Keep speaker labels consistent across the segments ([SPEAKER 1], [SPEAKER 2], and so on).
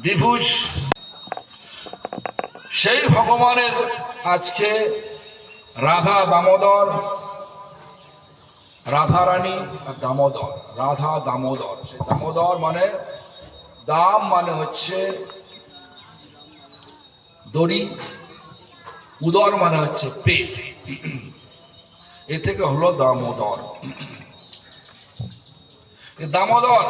[SPEAKER 1] দ্বিভুজ সেই ভগবানের আজকে রাধা দামোদর, রাধারানী আর দামোদর, রাধা দামোদর। সেই দামোদর মানে দাম মানে হচ্ছে দড়ি, উদর মানে হচ্ছে পেট, এ থেকে হলো দামোদর। দামোদর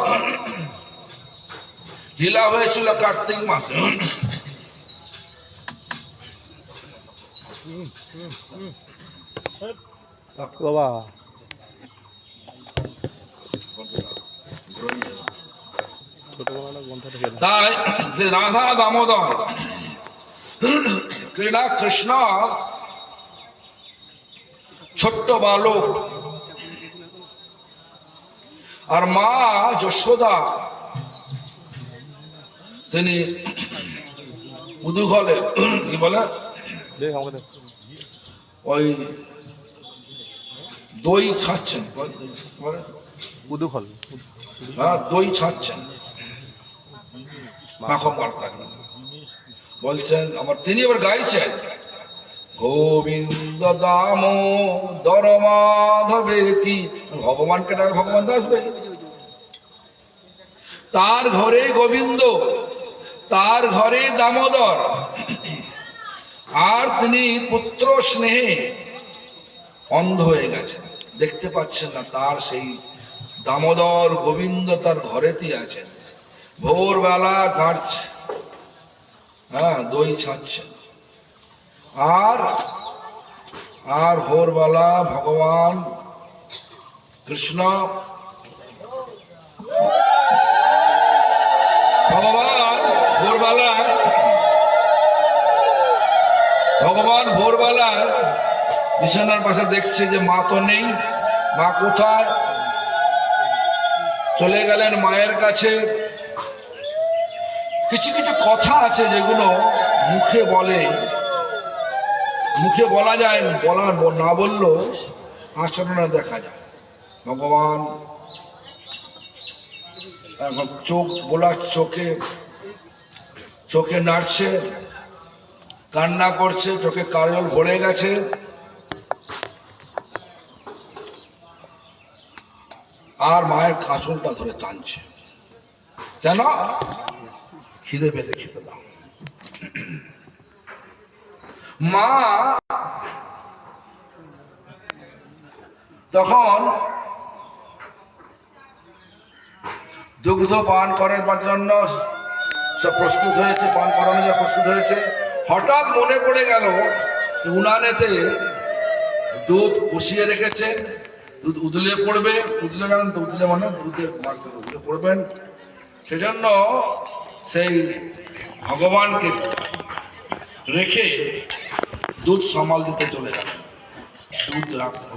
[SPEAKER 1] লীলা হয়েছিল কার্তিক মাসে।
[SPEAKER 2] বাবা
[SPEAKER 1] তাই সে রাধা দামোদর ক্রীড়া কৃষ্ণ ছোট্ট বালক আর মা যশোদা তিনি উদুঘলে কি বলে ওই দই ছাড়ছেন,
[SPEAKER 2] উদুখল,
[SPEAKER 1] হ্যাঁ দই ছাড়ছেন, মাখন বলছেন আমার, তিনি এবার গাইছেন গোবিন্দ দামোদর মাধবেতি। ভগবানকে ডাক, ভগবান তো আসবে। তার ঘরে গোবিন্দ, তার ঘরে দামোদর, আর তিনি পুত্র স্নেহে অন্ধ হয়ে গেছেন, দেখতে পাচ্ছেন না। তার সেই দামোদর গোবিন্দ তার ঘরেতেই আছেন। ভোরবেলা গাড়ছে, হ্যাঁ দই ছাড়ছেন, আর ভোরবেলা ভগবান কৃষ্ণ ভগবান ভোরবেলায় বিছানার পাশে দেখছে যে মা তো নেই। মা কোথায়? চলে গেলেন মায়ের কাছে। কিছু কিছু কথা আছে যেগুলো মুখে বলা যায়, না বললেও আচরণে দেখা যায়। ভগবান এখন চোখ বোলার, চোখে নাড়ছে, কান্না করছে, চোখে কাজল ভরে গেছে। আর মায়ের কাঁচলটা ধরে টানছে, কেন? খিদে পেতে খেতে দাও। মা তখন দুগ্ধ পান করার জন্য সব প্রস্তুত হয়েছে, পান করানোর জন্য প্রস্তুত হয়েছে। হঠাৎ মনে পড়ে গেল উনানেতে দুধ বসিয়ে রেখেছে, দুধ উদলে পড়বে। উদলে জানেন তো, উদলে মানে দুধের মাছটা উদলে পড়বেন। সেজন্য সেই ভগবানকে রেখে দুধ সামাল দিতে চলে গেল, দুধ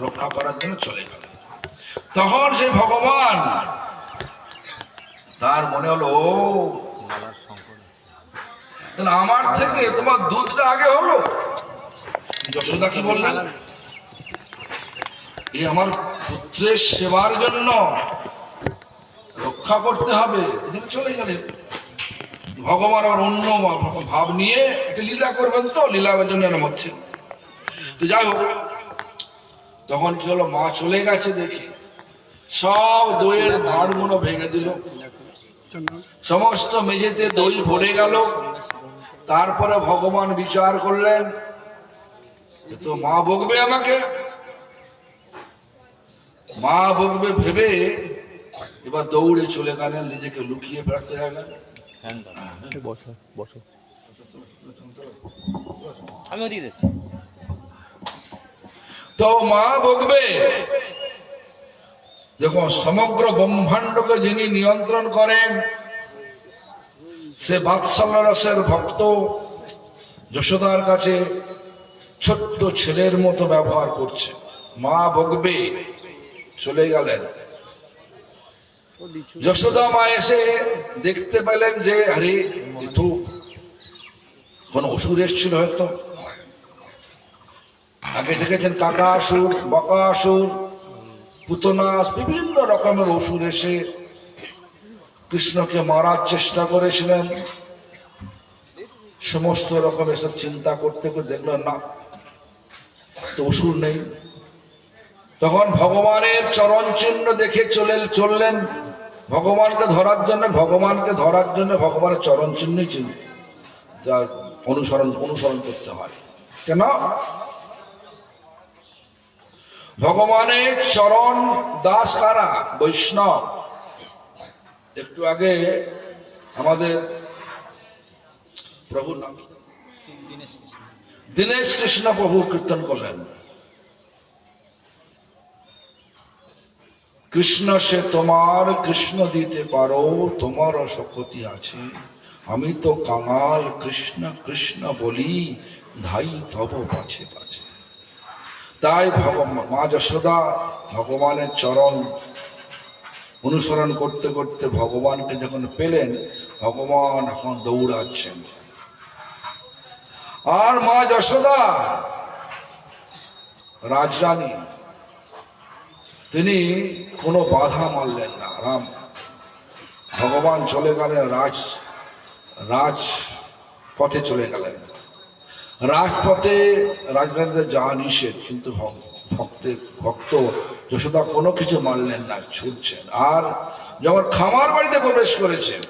[SPEAKER 1] রক্ষা করার জন্য চলে গেল। তখন সেই ভগবান, তার মনে হলো আমার থেকে তোমার দুধটা আগে হলো। যশোদা কি বললেন? এই আমার পুত্রের সেবার জন্য রক্ষা করতে হবে, চলে গেলেন। ভগবান আবার অন্য ভাব নিয়ে একটা লীলা করবেন, তো লীলার জন্য এরম হচ্ছে। তো যাই হোক, তখন কি হলো, মা চলে গেছে দেখে সব দইয়ের ভাঁড়গুলো ভেঙে দিল, সমস্ত মেঝেতে দই ভরে গেল। তারপরে ভগবান বিচার করলেন, তো মা বকবে আমাকে, মা বকবে ভেবে এবার দৌড়ে চলে গেলেন, নিজেকে লুকিয়ে বেড়াতে লাগলেন। তো মা বকবে, দেখো সমগ্র ব্রহ্মাণ্ডকে যিনি নিয়ন্ত্রণ করেন, সে বাৎসল্য রসের ভক্ত যশোদার কাছে ছোট্ট ছেলের মতো ব্যবহার করছে। মা বকবে, চলে গেলেন। যশোদা মা এসে দেখতে পেলেন যে আরে এ তো কোন অসুর এসেছিল, হয়তো আগে দেখেছেন কাকাসুর, বকাসুর, পুতনাস, বিভিন্ন রকমের অসুর এসে কৃষ্ণকে মারার চেষ্টা করেছিলেন। সমস্ত রকম এসব চিন্তা করতে করতে দেখলেন না, তো অসুর নেই। তখন ভগবানের চরণ চিহ্ন দেখে চললেন ভগবানকে ধরার জন্য। ভগবানের চরণ চিহ্নই অনুসরণ করতে হয়। কেন? ভগবানের চরণ দাস কারা? বৈষ্ণব। একটু আগে আমাদের প্রভুর নাম দীনেশ কৃষ্ণ প্রভু কীর্তন করলেন, কৃষ্ণ সে তোমার কৃষ্ণ দিতে পারো, তোমারও শক্তি আছে, আমি তো কাঙাল কৃষ্ণ কৃষ্ণ বলি, ধাই তব পাছে পাছে। তাই মা যশোদা ভগবানের চরণ অনুসরণ করতে করতে ভগবানকে যখন পেলেন, ভগবান এখন দৌড়াচ্ছেন। আর মা যশোদা রাজরানী, তিনি কোনো বাধা মানলেন না। রাম ভগবান চলে গেলেন রাজ পথে চলে গেলেন। রাজপথে রাজরানীদের যাওয়া নিষেধ, কিন্তু ভক্ত যশোদা কোনো কিছু মানলেন না, ছুটছেন। আর যখন খামার বাড়িতে প্রবেশ করেছেন,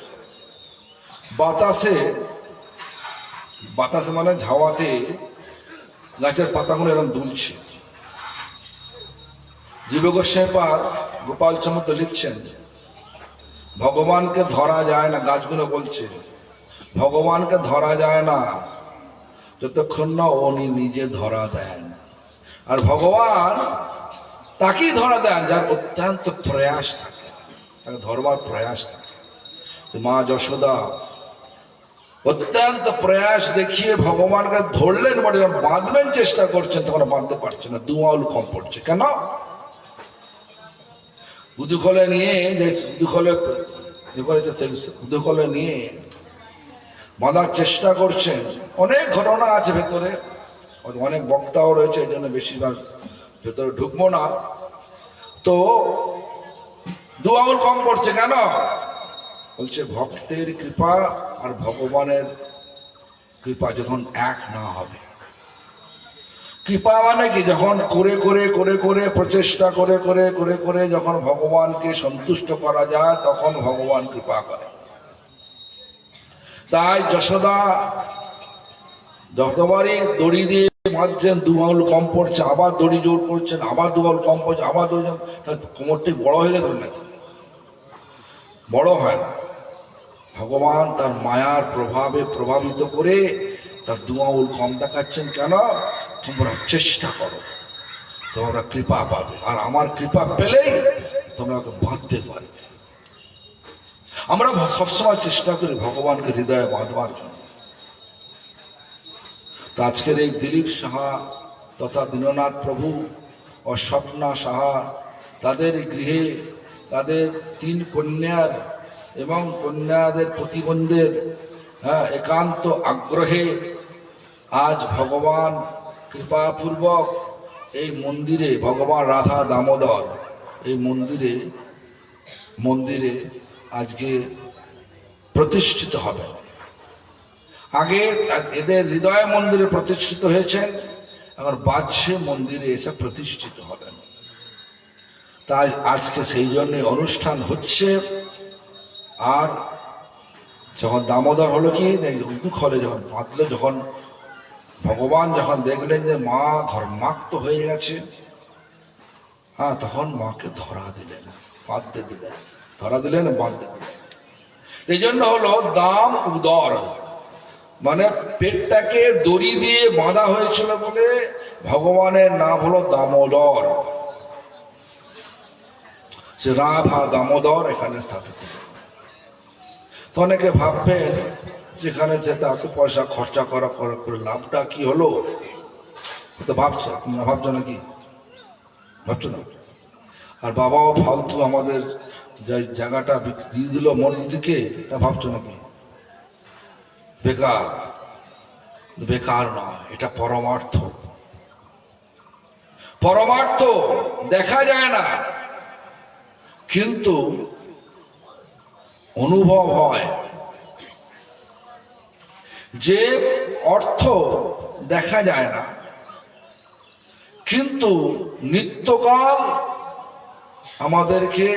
[SPEAKER 1] বাতাসে মানে ঝাওয়াতে গাছের পাতাগুলো এরকম দুলছে। জীব গোস্বামীপাদ গোপাল চন্দ্র লিখছেন, ভগবানকে ধরা যায় না, গাছগুলো বলছে ভগবানকে ধরা যায় না যতক্ষণ না উনি নিজে ধরা দেন। আর ভগবান তাকেই ধরা দেন যার অত্যন্ত প্রয়াস থাকে, তাকে ধরবার প্রয়াস থাকে। মা যশোদা অত্যন্ত প্রয়াস দেখিয়ে ভগবানকে ধরলেন, বলে যখন বাঁধবেন চেষ্টা করছেন তখন বাঁধতে পারছেন না, 2 আঙুল কম পড়ছে। কেন? উদুখলে নিয়ে উদুখলে নিয়ে বাঁধার চেষ্টা করছেন। অনেক ঘটনা আছে ভেতরে, অনেক বক্তাও রয়েছে, এই জন্য বেশিরভাগ ভেতরে ঢুকবো না। তো 2 আঙুল কম পড়ছে কেন? বলছে ভক্তের কৃপা আর ভগবানের কৃপা যখন এক না হবে। কৃপা মানে কি? যখন করে প্রচেষ্টা করে যখন ভগবানকে সন্তুষ্ট করা যায়, তখন ভগবান কৃপা করে। তাই যশোদা যতবারই দড়ি দিয়ে বাঁধছেন, 2 আঙুল কম পড়ছে, আবার দড়ি জোর করছেন, আবার 2 আঙুল কম পড়ছে, আবার দড়ি, তার কোমরটি বড় হয়ে গেছে নাকি? বড় হয় না। ভগবান তার মায়ার প্রভাবে প্রভাবিত করে তার 2 আঙুল কম দেখাচ্ছেন। কেন? তোমরা চেষ্টা করো, তোমরা কৃপা পাবে, আর আমার কৃপা পেলেই তোমরা তো বাঁধতে পারবে। আমরা সবসময় চেষ্টা করি ভগবানকে হৃদয়ে বাঁধবার জন্য। তো আজকের এই দিলীপ সাহা তথা দীননাথ প্রভু ও স্বপ্না সাহা, তাদের গৃহে তাদের 3 কন্যার এবং কন্যাদের প্রতিবন্ধের একান্ত আগ্রহে আজ ভগবান কৃপাপূর্বক এই মন্দিরে, ভগবান রাধা দামোদর এই মন্দিরে আজকে প্রতিষ্ঠিত হবে। আগে এদের হৃদয় মন্দিরে প্রতিষ্ঠিত হয়েছেন, এখন বাহ্যে মন্দিরে এসে প্রতিষ্ঠিত হবেন। তাই আজকে সেই জন্য অনুষ্ঠান হচ্ছে। আর যখন দামোদর হলো কি, দুঃখ হলে যখন বাঁধলো, যখন ভগবান যখন দেখলেন যে মা ঘর্মাক্ত হয়ে গেছে, তখন মাকে ধরা দিলেন, বাঁধতে দিলেন, বাঁধতে দিলেন। এই জন্য হলো দাম উদর, মানে পেটটাকে দড়ি দিয়ে বাঁধা হয়েছিল বলে ভগবানের নাম হলো দামোদর। সে রাধা দামোদর এখানে স্থাপিত। তো অনেকে ভাববেন যেখানে যেতে এত পয়সা খরচা করে লাভটা কি হলো, তো ভাবছো, তোমরা ভাবছো নাকি? ভাবছো না? আর বাবাও ফালতু আমাদের যে জায়গাটা দিয়ে দিল মন্দিরকে, এটা ভাবছো নাকি? বেকার নয়, এটা পরমার্থ। পরমার্থ দেখা যায় না, কিন্তু অনুভব হয়। যে অর্থ দেখা যায় না, কিন্তু নিত্যকাল আমাদেরকে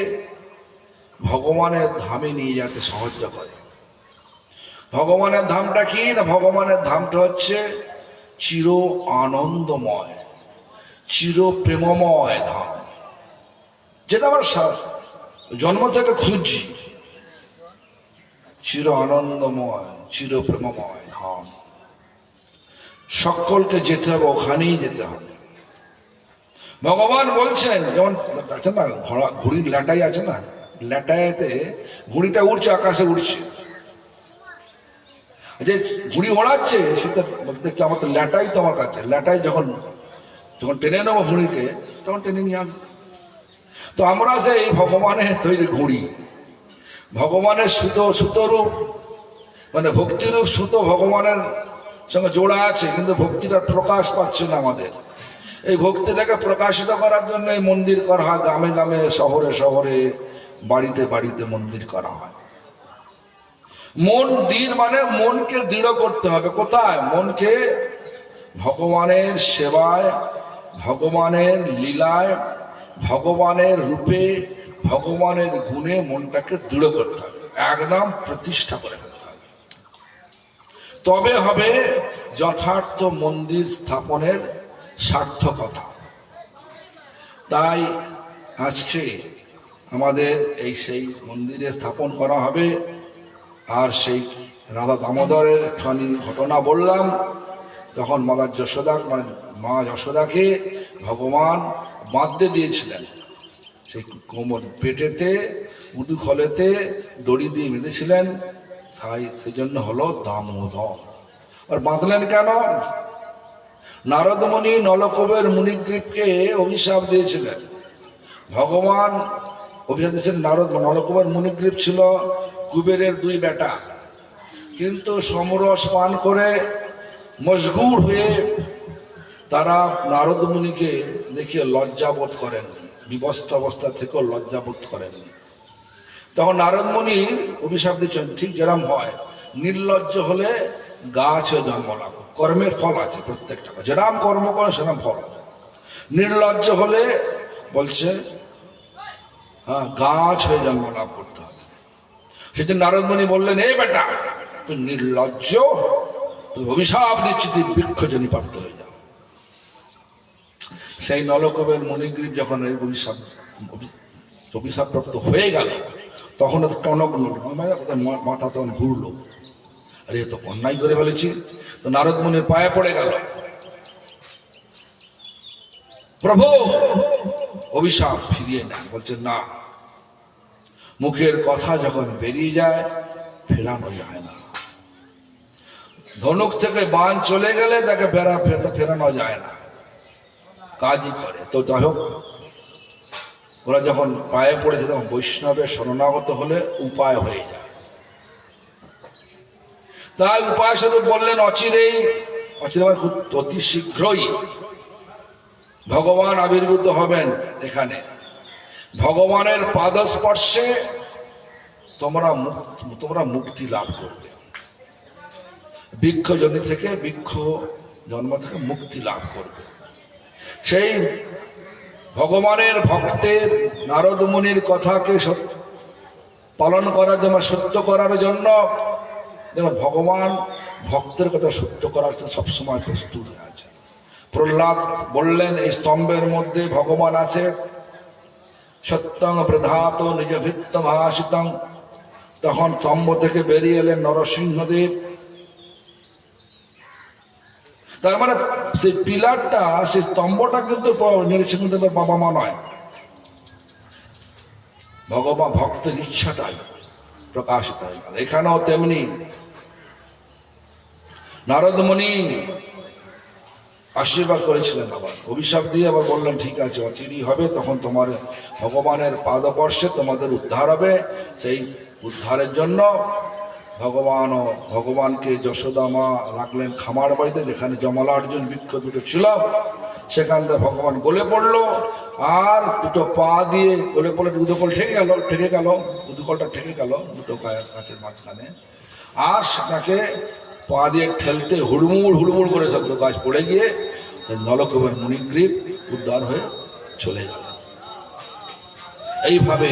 [SPEAKER 1] ভগবানের ধামে নিয়ে যেতে সাহায্য করে। ভগবানের ধামটা কি না, ভগবানের ধামটা হচ্ছে চির আনন্দময়, চির প্রেমময় ধাম, যেটা আমরা জন্ম থেকে খুঁজছি। চির আনন্দময়, চির প্রেমময় ধাম, সকলকে যেতে হবে, ওখানেই যেতে হবে। ভগবান বলছেন, যেমন আছে না ঘুড়ির ল্যাটাই আছে না, ল্যাটাইতে ঘুড়িটা উড়ছে, আকাশে উঠছে, যে ঘুড়ি ওড়াচ্ছে সেটা দেখছে আমার তো ল্যাটাই তো আমার কাছে, ল্যাটাই যখন যখন টেনে নেবো ঘুড়িকে তখন টেনে নিয়ে আসবো। তো আমরা সেই ভগবানের তৈরি ঘুড়ি, ভগবানের সুতরূপ মানে ভক্তিরূপ সুতো ভগবানের সঙ্গে জোড়া আছে, কিন্তু ভক্তিটা প্রকাশ পাচ্ছে না আমাদের। এই ভক্তিটাকে প্রকাশিত করার জন্য এই মন্দির করা হয়, গ্রামে গ্রামে, শহরে শহরে, বাড়িতে বাড়িতে মন্দির করা হয়। মন্দির মানে মনকে দৃঢ় করতে হবে। কোথায়? মনকে ভগবানের সেবায়, ভগবানের লীলায়, ভগবানের রূপে, ভগবানের গুণে মনটাকে দৃঢ় করতে হবে, একদম প্রতিষ্ঠা করে ফেলতে হবে। তবে হবে যথার্থ মন্দির স্থাপনের সার্থকতা। তাই আজকে আমাদের এই সেই মন্দিরে স্থাপন করা হবে। আর সেই রাধা দামোদরের ঘটনা বললাম, তখন মাতা যশোদা মানে মা যশোদাকে ভগবান বাঁধতে দিয়েছিলেন, সেই কোমর পেটেতে উদুখলেতে দড়ি দিয়ে বেঁধেছিলেন, সেই জন্য হলো দামোদর। আর বাঁধলেন কেন? নারদমণি নলকুবের মুনিগ্রীবকে অভিশাপ দিয়েছিলেন। ভগবান অভিশাপ দিয়েছিলেন, নলকুবের মুনিগ্রীব ছিল কুবেরের দুই বেটা, কিন্তু সমরস পান করে মশগুর হয়ে তারা নারদ মুনিকে দেখে লজ্জাবোধ করেননি, বিবস্ত অবস্থা থেকেও লজ্জাবোধ করেননি। তখন নারদ মুনি অভিশাপ দিচ্ছেন, ঠিক যেরকম হয়, নির্লজ্জ হলে গাছ জন্ম লাভ, কর্মের ফল আছে প্রত্যেকটা, যেরাম কর্ম করে সেরকম ফল আছে। নির্লজ্জ হলে বলছে গাছ হয়ে জন্ম লাভ করতে হবে। সেদিন নারদ মুনি বললেন, এই বেটা তুই নির্লজ্জ, তুই অভিশাপ দিচ্ছি, তুই বৃক্ষজনী প্রাপ্ত হয়ে যাও। সেই নলকুবের মণিগ্রীব যখন এই অভিশাপ প্রাপ্ত হয়ে গেল, তখন টনক মাথা তখন ঘুরলো, আরে তো অন্যায় করে ফেলেছি। তো নারদ মুনির পায়ে পড়ে গেল, প্রভু অভিশাপ ফিরিয়ে নেন। বলছে না, মুখের কথা যখন বেরিয়ে যায় ফেরানো যায় না। ধনুক থেকে বান চলে গেলে তাকে ফেরানো যায় না, কাজই করে। তো যাই হোক, ওরা যখন পায়ে পড়েছে তখন বৈষ্ণবের শরণাগত হলে উপায় হয়ে যায়। তাই উপায় স্বরূপ বললেন, অচিরেই, অচিরে খুব অতি শীঘ্রই ভগবান আবির্ভূত হবেন এখানে। ভগবানের পাদস্পর্শে তোমরা মুক্তি লাভ করবে, বৃক্ষ জন্ম থেকে, বৃক্ষ জন্ম থেকে মুক্তি লাভ করবে। সেই ভগবানের ভক্তের নারদ মুনির কথাকে পালন করার জন্য, সত্য করার জন্য, দেখুন ভগবান ভক্তের কথা সত্য করার জন্য সবসময় প্রস্তুত হয়ে আছে। প্রহ্লাদ বললেন, এই স্তম্ভের মধ্যে ভগবান আছে, সত্যং প্রধাত নিজ ভিত্ত ভাষিতং। তখন স্তম্ভ থেকে বেরিয়ে এলেন নরসিংহদেব। তার মানে সেই পিলারটা, সেই স্তম্ভটা কিন্তু নরসিংহদেবের বাবা মা নয়, ভগবান ভক্তের ইচ্ছাটাই প্রকাশিত হয়ে গেল। এখানেও তেমনি নারদ মুনি আশীর্বাদ করেছিলেন, আবার অভিশাপ দিয়ে আবার বললেন, ঠিক আছে অচিরেই হবে, তখন তোমার ভগবানের পাদস্পর্শে তোমাদের উদ্ধার হবে। সেই উদ্ধারের জন্য ভগবানকে যশোদা মা রাখলেন খামার বাড়িতে, যেখানে জমলার্জুন বৃক্ষ দুটো ছিল। সেখান থেকে ভগবান গলে পড়লো, আর দুটো পা দিয়ে গলে পড়লে উদুকল ঠেকে গেল, উদুকলটা ঠেকে গেল দুটো গাছের মাঝখানে। আর সেটাকে পা দিয়ে ঠেলতে হুড়মুড় হুড়মুড় করে শব্দ, গাছ পড়ে গিয়ে নলকুবের মুনিগ্রীব উদ্ধার হয়ে চলে গেল। এইভাবে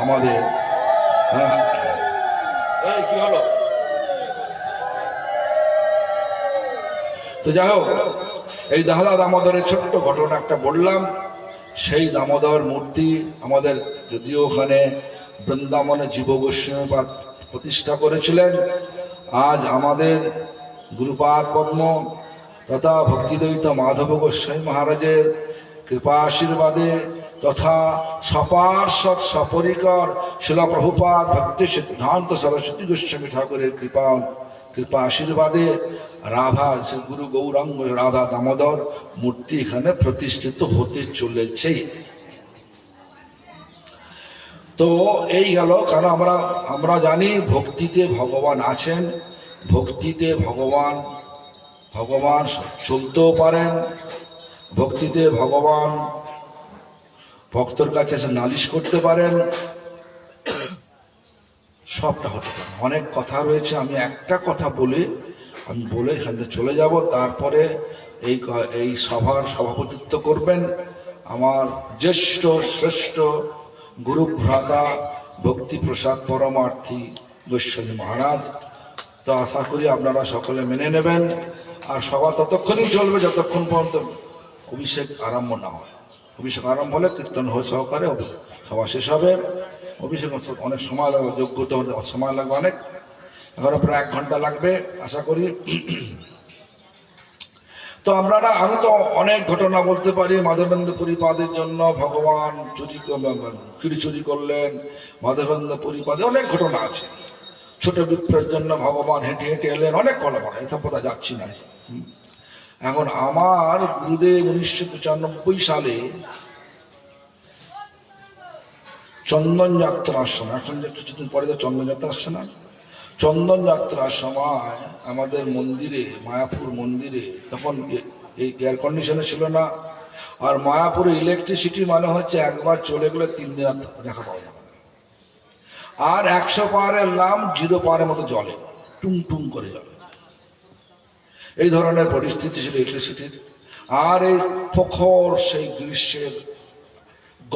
[SPEAKER 1] আমাদের কি হলো, তো যাই হোক, এই দাদা দামোদরের ছোট্ট ঘটনা একটা বললাম। সেই দামোদর মূর্তি আমাদের যদিও ওখানে বৃন্দাবনে জীব গোস্বামীপাদ প্রতিষ্ঠা করেছিলেন, আজ আমাদের গুরুপাদ পদ্ম তথা ভক্তিদ্বৈত মাধব গোস্বামী মহারাজের কৃপা আশীর্বাদে তথা সপার্ষদ সপরিকর শিলা প্রভুপাদ ভক্তি সিদ্ধান্ত সরস্বতী গোস্বামী ঠাকুরের কৃপা আশীর্বাদে রাধা গুরু গৌরাঙ্গ রাধা দামোদর মূর্তি এখানে প্রতিষ্ঠিত হতে চলেছে। তো এই গেল, কারণ আমরা জানি ভক্তিতে ভগবান আছেন, ভক্তিতে ভগবান চলতেও পারেন, ভক্তিতে ভগবান ভক্তর কাছে এসে নালিশ করতে পারেন, সবটা হতে পারে। অনেক কথা রয়েছে, আমি একটা কথা বলে এখান থেকে চলে যাব। তারপরে এই সভার সভাপতিত্ব করবেন আমার জ্যেষ্ঠ শ্রেষ্ঠ গুরুভ্রাতা ভক্তিপ্রসাদ পরমার্থী গোস্বামী মহারাজ। তো আশা করি আপনারা সকলে মেনে নেবেন। আর সভা ততক্ষণই চলবে যতক্ষণ পর্যন্ত অভিষেক আরম্ভ না হয়। অভিষেক আরম্ভ হলে কীর্তন সহকারে হবে, সভা শেষ হবে। অভিষেক অনেক সময় লাগবে, যোগ্যতা হতে সময় লাগবে অনেক, এখনো প্রায় 1 ঘন্টা লাগবে আশা করি। তো আমি তো অনেক ঘটনা বলতে পারি। মাধবেন্দ্র পরিপাদের জন্য ভগবান ক্ষীর চুরি করলেন, মাধবেন্দ্র পরিপাদে অনেক ঘটনা আছে। ছোট বিপ্রের জন্য ভগবান হেঁটে হেঁটে এলেন, অনেক কথা এসব কথা যাচ্ছি না। এখন আমার গুরুদেব 1995 সালে চন্দন যাত্রার সময়, এখন কিছুদিন পরে তো চন্দন যাত্রা আসছে না, চন্দন যাত্রার সময় আমাদের মন্দিরে, মায়াপুর মন্দিরে তখন এই এয়ার কন্ডিশনে ছিল না। আর মায়াপুরে ইলেকট্রিসিটি মানে হচ্ছে একবার চলে গেলে 3 দিন দেখা পাওয়া যাবে না। আর 100 পাওয়ারের নাম 0 পাওয়ারের মতো জলে, টুং টুং করে জলে। এই ধরনের পরিস্থিতি ছিল ইলেকট্রিসিটির। আর এই প্রখর সেই গ্রীষ্মের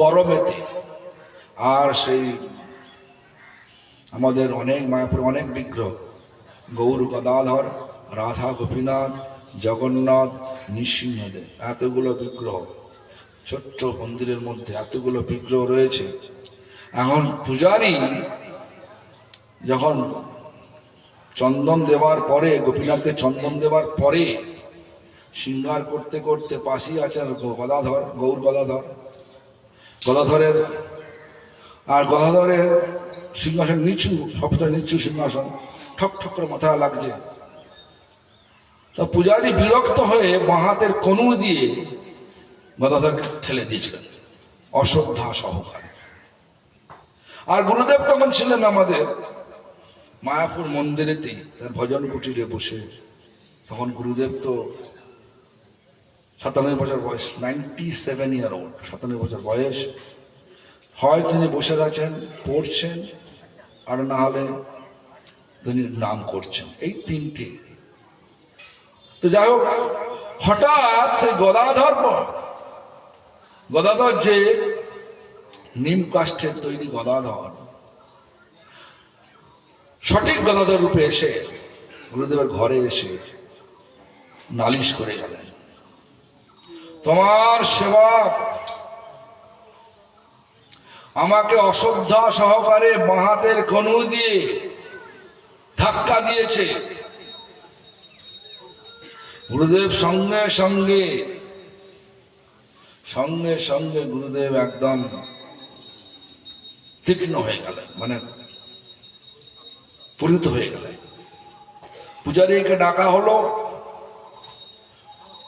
[SPEAKER 1] গরমেতে, আর সেই আমাদের মায়াপুরে অনেক বিগ্রহ, গৌর গদাধর, রাধা গোপীনাথ, জগন্নাথ, নৃসিংহদেব, এতগুলো বিগ্রহ ছোট্ট মন্দিরের মধ্যে এতগুলো বিগ্রহ রয়েছে। এখন পূজারী যখন চন্দন দেওয়ার পরে, গোপীনাথকে চন্দন দেওয়ার পরে শৃঙ্গার করতে করতে পাশেই আছেন গদাধর, গৌর গদাধরের সিংহাসন নিচু, সবচেয়ে নিচু সিংহাসন, ঠক ঠক করে মাথা লাগছে। তো পূজারী বিরক্ত হয়ে বাঁ হাতের কনুই দিয়ে গদাধরকে ঠেলে দিয়েছিলেন অশ্রদ্ধা সহকারে। আর গুরুদেব তখন ছিলেন আমাদের মায়াপুর মন্দিরেতে তার ভজন কুটিরে বসে। তখন গুরুদেব তো 97 বছর বয়স, 97 ইয়ার ওল্ড, 97 বছর বয়স। হয় তিনি বসে আছেন পড়ছেন, আর না হলে তিনি নাম করছেন, এই 3টে। তো যাই হোক, হঠাৎ সেই গদাধর যে নিম কাষ্ঠের তৈরি গদাধর, সঠিক গদাধর রূপে এসে গুরুদেবের ঘরে এসে নালিশ করে গেলেন, তোমার সেবক আমাকে অশ্রদ্ধা সহকারে বাঁ হাতের কনুই দিয়ে ধাক্কা দিয়েছে। গুরুদেব সঙ্গে সঙ্গে গুরুদেব একদম তীক্ষ্ণ হয়ে গেলেন, মানে পরিণত হয়ে গেলেন। পূজারীকে ডাকা হলো।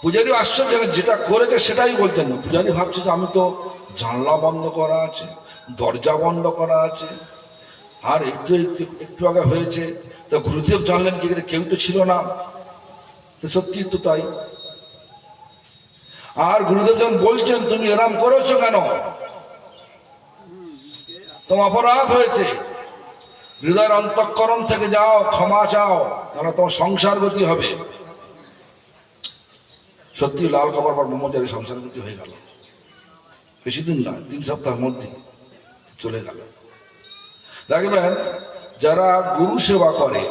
[SPEAKER 1] পূজারী আশ্চর্য, যেটা করেছে সেটাই বলতেন না। পূজারী ভাবছে যে আমি তো জানলা বন্ধ করা আছে, দরজা বন্ধ করা আছে, আর একটু আগে হয়েছে। তা গুরুদেব জানলেন কি, কেউ তো ছিল না। সত্যি তো তাই। আর গুরুদেব যখন বলছেন তুমি এরাম করেছো কেন, তোমার অপরাধ হয়েছে। হৃদয়ের অন্তঃকরণ থেকে যাও, ক্ষমা চাও, তাহলে তোমার সংসার গতি হবে। সত্যি লাল খবর পর ব্রহ্মচারী সংসার গতি হয়ে গেল, বেশি দিন না, 3 সপ্তাহের মধ্যে চলে গেল। দেখবেন যারা গুরু সেবা করে,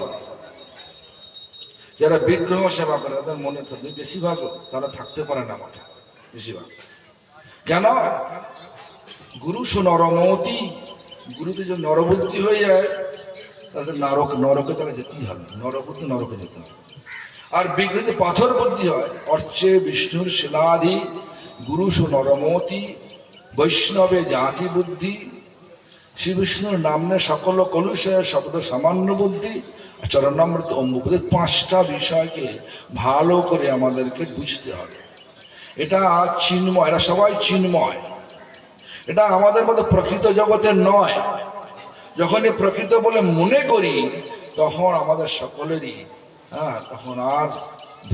[SPEAKER 1] যারা বিগ্রহ সেবা করে, তাদের মনে থাকে বেশিরভাগ তারা থাকতে পারে না মাঠে, বেশিরভাগ। কেন? গুরু নরমতি, গুরুতে যে নরবুদ্ধি হয়ে যায়, তাহলে নরকে তাকে যেতেই হবে, নরবুদ্ধি নরকে যেতে হবে। আর বিগ্রহে পাথর বুদ্ধি হয়, অর্চে বিষ্ণুর শিলাধি গুরু নরমতি বৈষ্ণবে জাতি বুদ্ধি, শ্রী বিষ্ণুর নামে সকল কলুষয় শব্দ সামান্য বুদ্ধি, চরণামৃত অম্বুপদের 5টা বিষয়কে ভালো করে আমাদেরকে বুঝতে হবে। এটা চিন্ময়, এরা সবাই চিন্ময়, এটা আমাদের মতো প্রকৃত জগতের নয়। যখনই প্রকৃত বলে মনে করি, তখন আমাদের সকলেরই তখন আর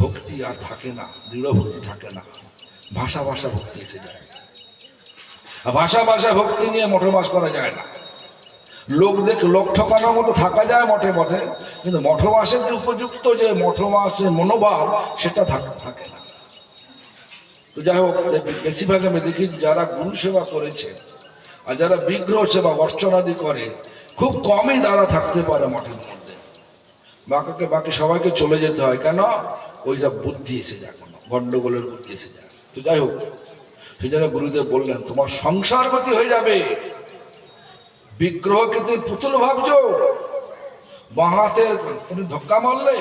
[SPEAKER 1] ভক্তি আর থাকে না, দৃঢ় ভক্তি থাকে না, ভাষা ভাষা ভক্তি এসে যায়। ভাষা ভাষা ভক্তি নিয়ে মঠে বাস করা যায় না। লোক ঠকানোর মতো থাকা যায় মঠে মঠে, কিন্তু মঠবাসের যে উপযুক্ত যে মঠবাসের মনোভাব, সেটা থাকে না। তো যাই হোক, বেশিরভাগ আমি দেখি যারা গুরু সেবা করেছে আর যারা বিগ্রহ সেবা অর্চনাদি করে, খুব কমই তারা থাকতে পারে মঠের মধ্যে। বাকি সবাইকে চলে যেতে হয়। কেন? ওই সব বুদ্ধি এসে যায়, কোনো গন্ডগোলের বুদ্ধি এসে যায়। তো যাই হোক, সেই জন্য গুরুদেব বললেন তোমার সংসার গতি হয়ে যাবে। বিগ্রহকে তুমি পুতুল ভাবছো, বাঁ হাতে তুমি ধক্কা মারলে।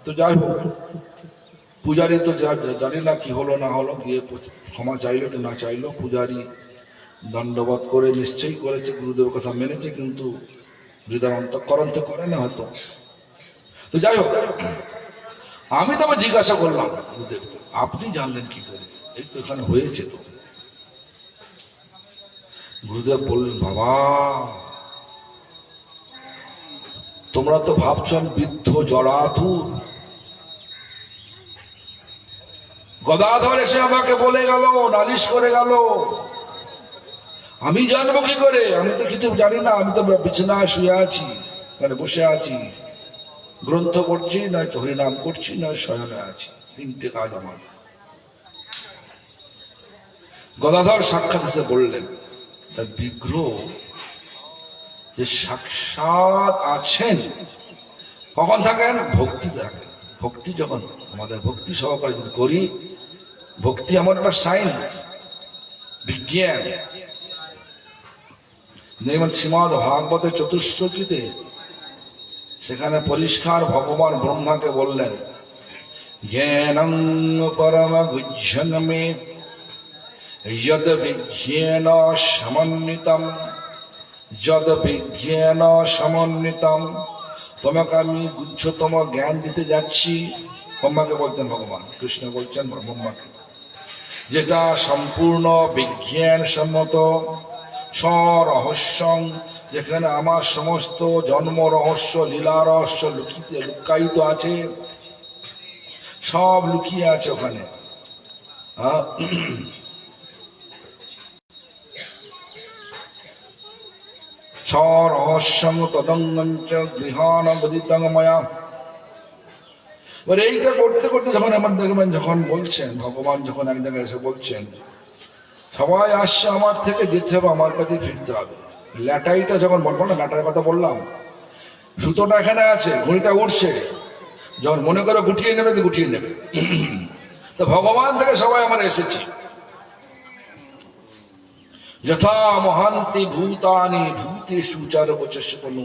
[SPEAKER 1] তো যাই হোক, পূজারী তো জানি না কি হলো না হলো, গিয়ে ক্ষমা চাইলো কি না চাইলো, পূজারী দণ্ডবোধ করে নিশ্চয়ই করেছে, গুরুদেবের কথা মেনেছে, কিন্তু হৃদয় অন্তঃকরণ তো করে না হয়তো। তো যাই হোক, আমি তো আবার জিজ্ঞাসা করলাম গুরুদেবকে, আপনি জানলেন কি করে? এই তো এখানে হয়েছে। তো গুরুদেব বললেন, বাবা তোমরা তো ভাবছেন বৃদ্ধ জড়াতুর। গদাধর এসে আমাকে বলে গেল, নালিশ করে গেল, আমি জানবো কি করে? আমি তো কিছু জানি না, আমি তো বিছানায় শুয়ে আছি, মানে বসে আছি, গ্রন্থ করছি, নয় তো হরিনাম করছি, নয় শয়নে আছি, 3টে কাজ আমার। গদাধর সাক্ষাৎ এসে বললেন, তার বিগ্রহ যে সাক্ষাৎ আছেন, কখন থাকেন? ভক্তি থাকেন। ভক্তি যখন আমাদের ভক্তি সহকারে যদি করি, ভক্তি আমার একটা সায়েন্স, বিজ্ঞান। যেমন শ্রীমদ ভাগবতের চতুশ্লোকীতে সেখানে পরিষ্কার ভগবান ব্রহ্মাকে বললেন, জ্ঞানং পরম গুহ্যং মে যদ বিজ্ঞান সমন্বিতম, যদ বিজ্ঞান সমন্বিতম। তোমাকে আমি গুচ্ছতম জ্ঞান দিতে যাচ্ছি। ব্রহ্মাকে বলতেন ভগবান, কৃষ্ণ বলছেন ব্রহ্মাকে, যেটা সম্পূর্ণ বিজ্ঞান সম্মত, স্বরহস্যং, যেখানে আমার সমস্ত জন্ম রহস্য, লীলা রহস্য লুকায়িত আছে, সব লুকিয়ে আছে ওখানে। স্বরহস্যং তদঙ্গঞ্চ গৃহাণ গদিতং ময়া। এবার এইটা করতে করতে যখন আমার দেখবেন, যখন বলছেন ভগবান, যখন এক জায়গায় এসে বলছেন সবাই আসছে আমার থেকে, যেতে হবে আমার কাছে, ফিরতে হবে। ল্যাটাইটা যখন বলবো না, ল্যাটার কথা বললাম, সুতোটা এখানে আছে, ঘুড়িটা উঠছে, যখন মনে করে গুটিয়ে নেবে তো গুটিয়ে নেবে। তো ভগবান থেকে সবাই আমরা এসেছি। যথা মহান্তি ভূতানি ভূতেষু চারবচস্পনু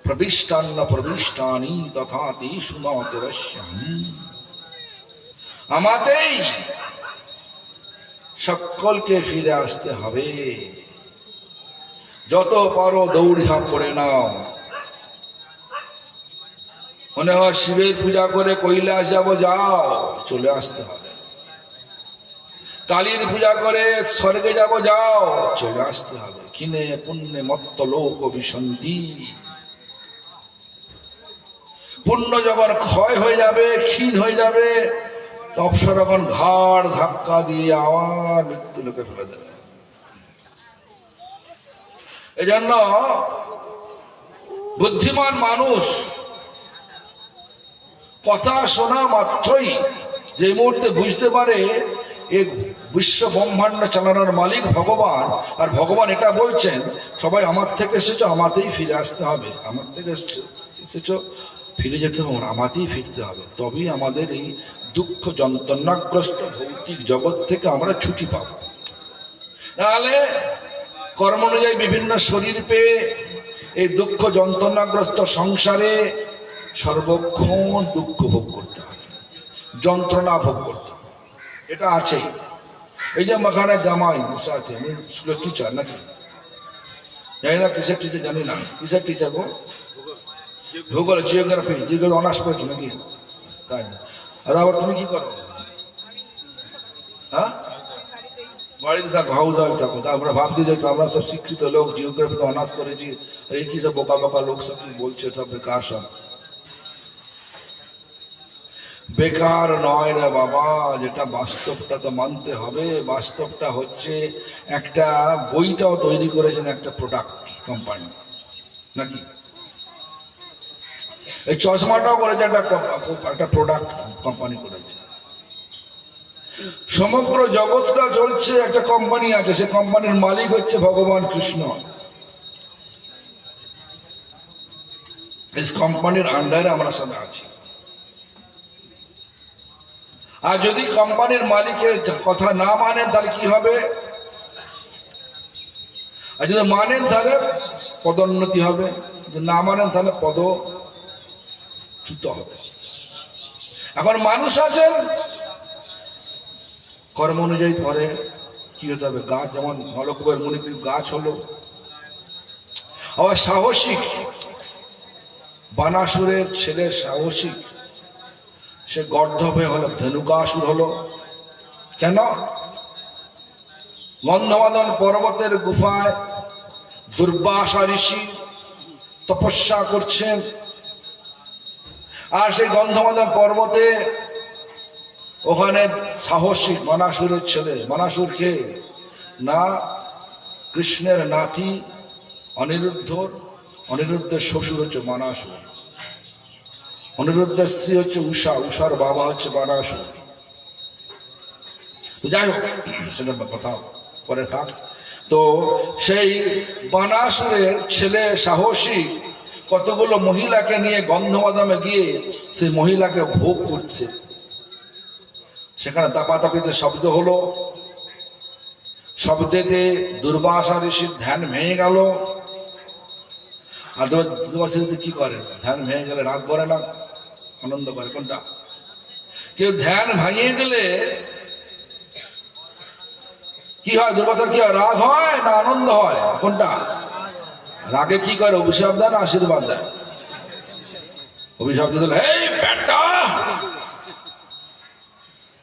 [SPEAKER 1] প্রবিষ্টান্ন প্রবিষ্টানি তথা তেষু নতিরস্যামি। আমাতেই সকলকে ফিরে আসতে হবে। যত পারো দৌড় ঝাঁপ করে নাও। মনে হয় শিবের পূজা করে কৈলাস যাব, যাও, চলে আসতে হবে। কালীর পূজা করে স্বর্গে যাব, যাও, চলে আসতে হবে। কিনে পুণ্যে মত্ত লোক বিসন্ধি। পুণ্য যখন ক্ষয় হয়ে যাবে, ক্ষীণ হয়ে যাবে, অপসর এখন ঘাড় ধাক্কা দিয়ে আবার মৃত্যু লোকে ফেলে দেবে। এই জন্য বুদ্ধিমান মানুষ কথা শোনা মাত্রই যে মুহূর্তে বুঝতে পারে এই বিশ্ব ব্রহ্মাণ্ড চালানোর মালিক ভগবান, আর ভগবান এটা বলছেন সবাই আমার থেকে এসেছো, আমাতেই ফিরে আসতে হবে, আমার থেকে এসেছো ফিরে যেতে হবে, আমাতেই ফিরতে হবে, তবেই আমাদের এই দুঃখ যন্ত্রণাগ্রস্ত ভৌতিক জগৎ থেকে আমরা ছুটি পাব। নাহলে কর্ম অনুযায়ী বিভিন্ন শরীর পেয়ে এই দুঃখ যন্ত্রণাগ্রস্ত সংসারে সর্বক্ষণ দুঃখ ভোগ করতে হবে, যন্ত্রণা ভোগ করতে হবে, এটা আছেই। এই যে মাখানে জামাই বসে আছে, আমি স্কুলের টিচার নাকি, জানি না কিসের টিচার, জানি না কিসের টিচার গো, ভূগোল জিওগ্রাফি, জিওগ্রাফি অনার্স করেছো নাকি? তাই না? আর আবার তুমি কি করো? হ্যাঁ, বাড়িতে থাকো, হাউস ওয়াইফ থাকো। তা আমরা ভাবতে যাই আমরা সব শিক্ষিত লোক, জিওগ্রাফিতে অনার্স করেছি, এই কি সব বোকা বোকা লোক সব কি বলছে, সব বেকার সব। বেকার নয় রে বাবা, যেটা বাস্তবটা তো মানতে হবে। বাস্তবটা হচ্ছে একটা বইটাও তৈরি করেছেন একটা প্রোডাক্ট কোম্পানি নাকি, এই চশমাটাও করেছে একটা প্রোডাক্ট কোম্পানি করেছে। সমগ্র জগৎটা চলছে একটা কোম্পানি আছে, সে কোম্পানির মালিক হচ্ছে ভগবান কৃষ্ণ। এই কোম্পানির আন্ডারে আমরা সবাই আছি। আর যদি কোম্পানির মালিকের কথা না মানেন তাহলে কি হবে? আর যদি মানেন তাহলে পদোন্নতি হবে, যদি না মানেন তাহলে পদচ্যুত হবে। এখন মানুষ আছেন কর্ম অনুযায়ী পরে কি হতে হবে, গাছ যেমন হলকুবের মণিপুর গাছ হলো। আবার সাহসিক বানাসুরের ছেলে সাহসিক, সে গর্ধব হয়ে হলো, ধনুকাসুর হলো। কেন? গন্ধমাদন পর্বতের গুফায় দুর্বাসা ঋষি তপস্যা করছেন, আর সেই গন্ধমাদন পর্বতে ওখানে সাহসিক বানাসুরের ছেলে, বানাসুরকে না কৃষ্ণের নাতি অনিরুদ্ধের শ্বশুর হচ্ছে বানাসুর, অনিরুদ্ধের স্ত্রী হচ্ছে উষা, উষার বাবা হচ্ছে বানাসুর। তো যাই হোক, সেটা কথা পরে থাক। তো সেই বানাসুরের ছেলে সাহসী কতগুলো মহিলাকে নিয়ে গন্ধমাদমে গিয়ে সেই মহিলাকে ভোগ করছে। সেখানে দাপাতাপিতে শব্দ হলো, শব্দেতে দুর্বাসা ঋষির ধ্যান ভেঙে গেল। আর দুর্বাসা ঋষি কি করে? ধ্যান ভেঙে গেলে রাগ করে না, আনন্দ করে? কোনটা? কেউ ধ্যান ভাঙিয়ে দিলে কি হয়? দুর্বাসার কি হয়? রাগ হয় না আনন্দ হয়? কোনটা? রাগে কি করে? অভিশাপ দেয় না আশীর্বাদ দেয়? অভিশাপ দিলে, এই বেটা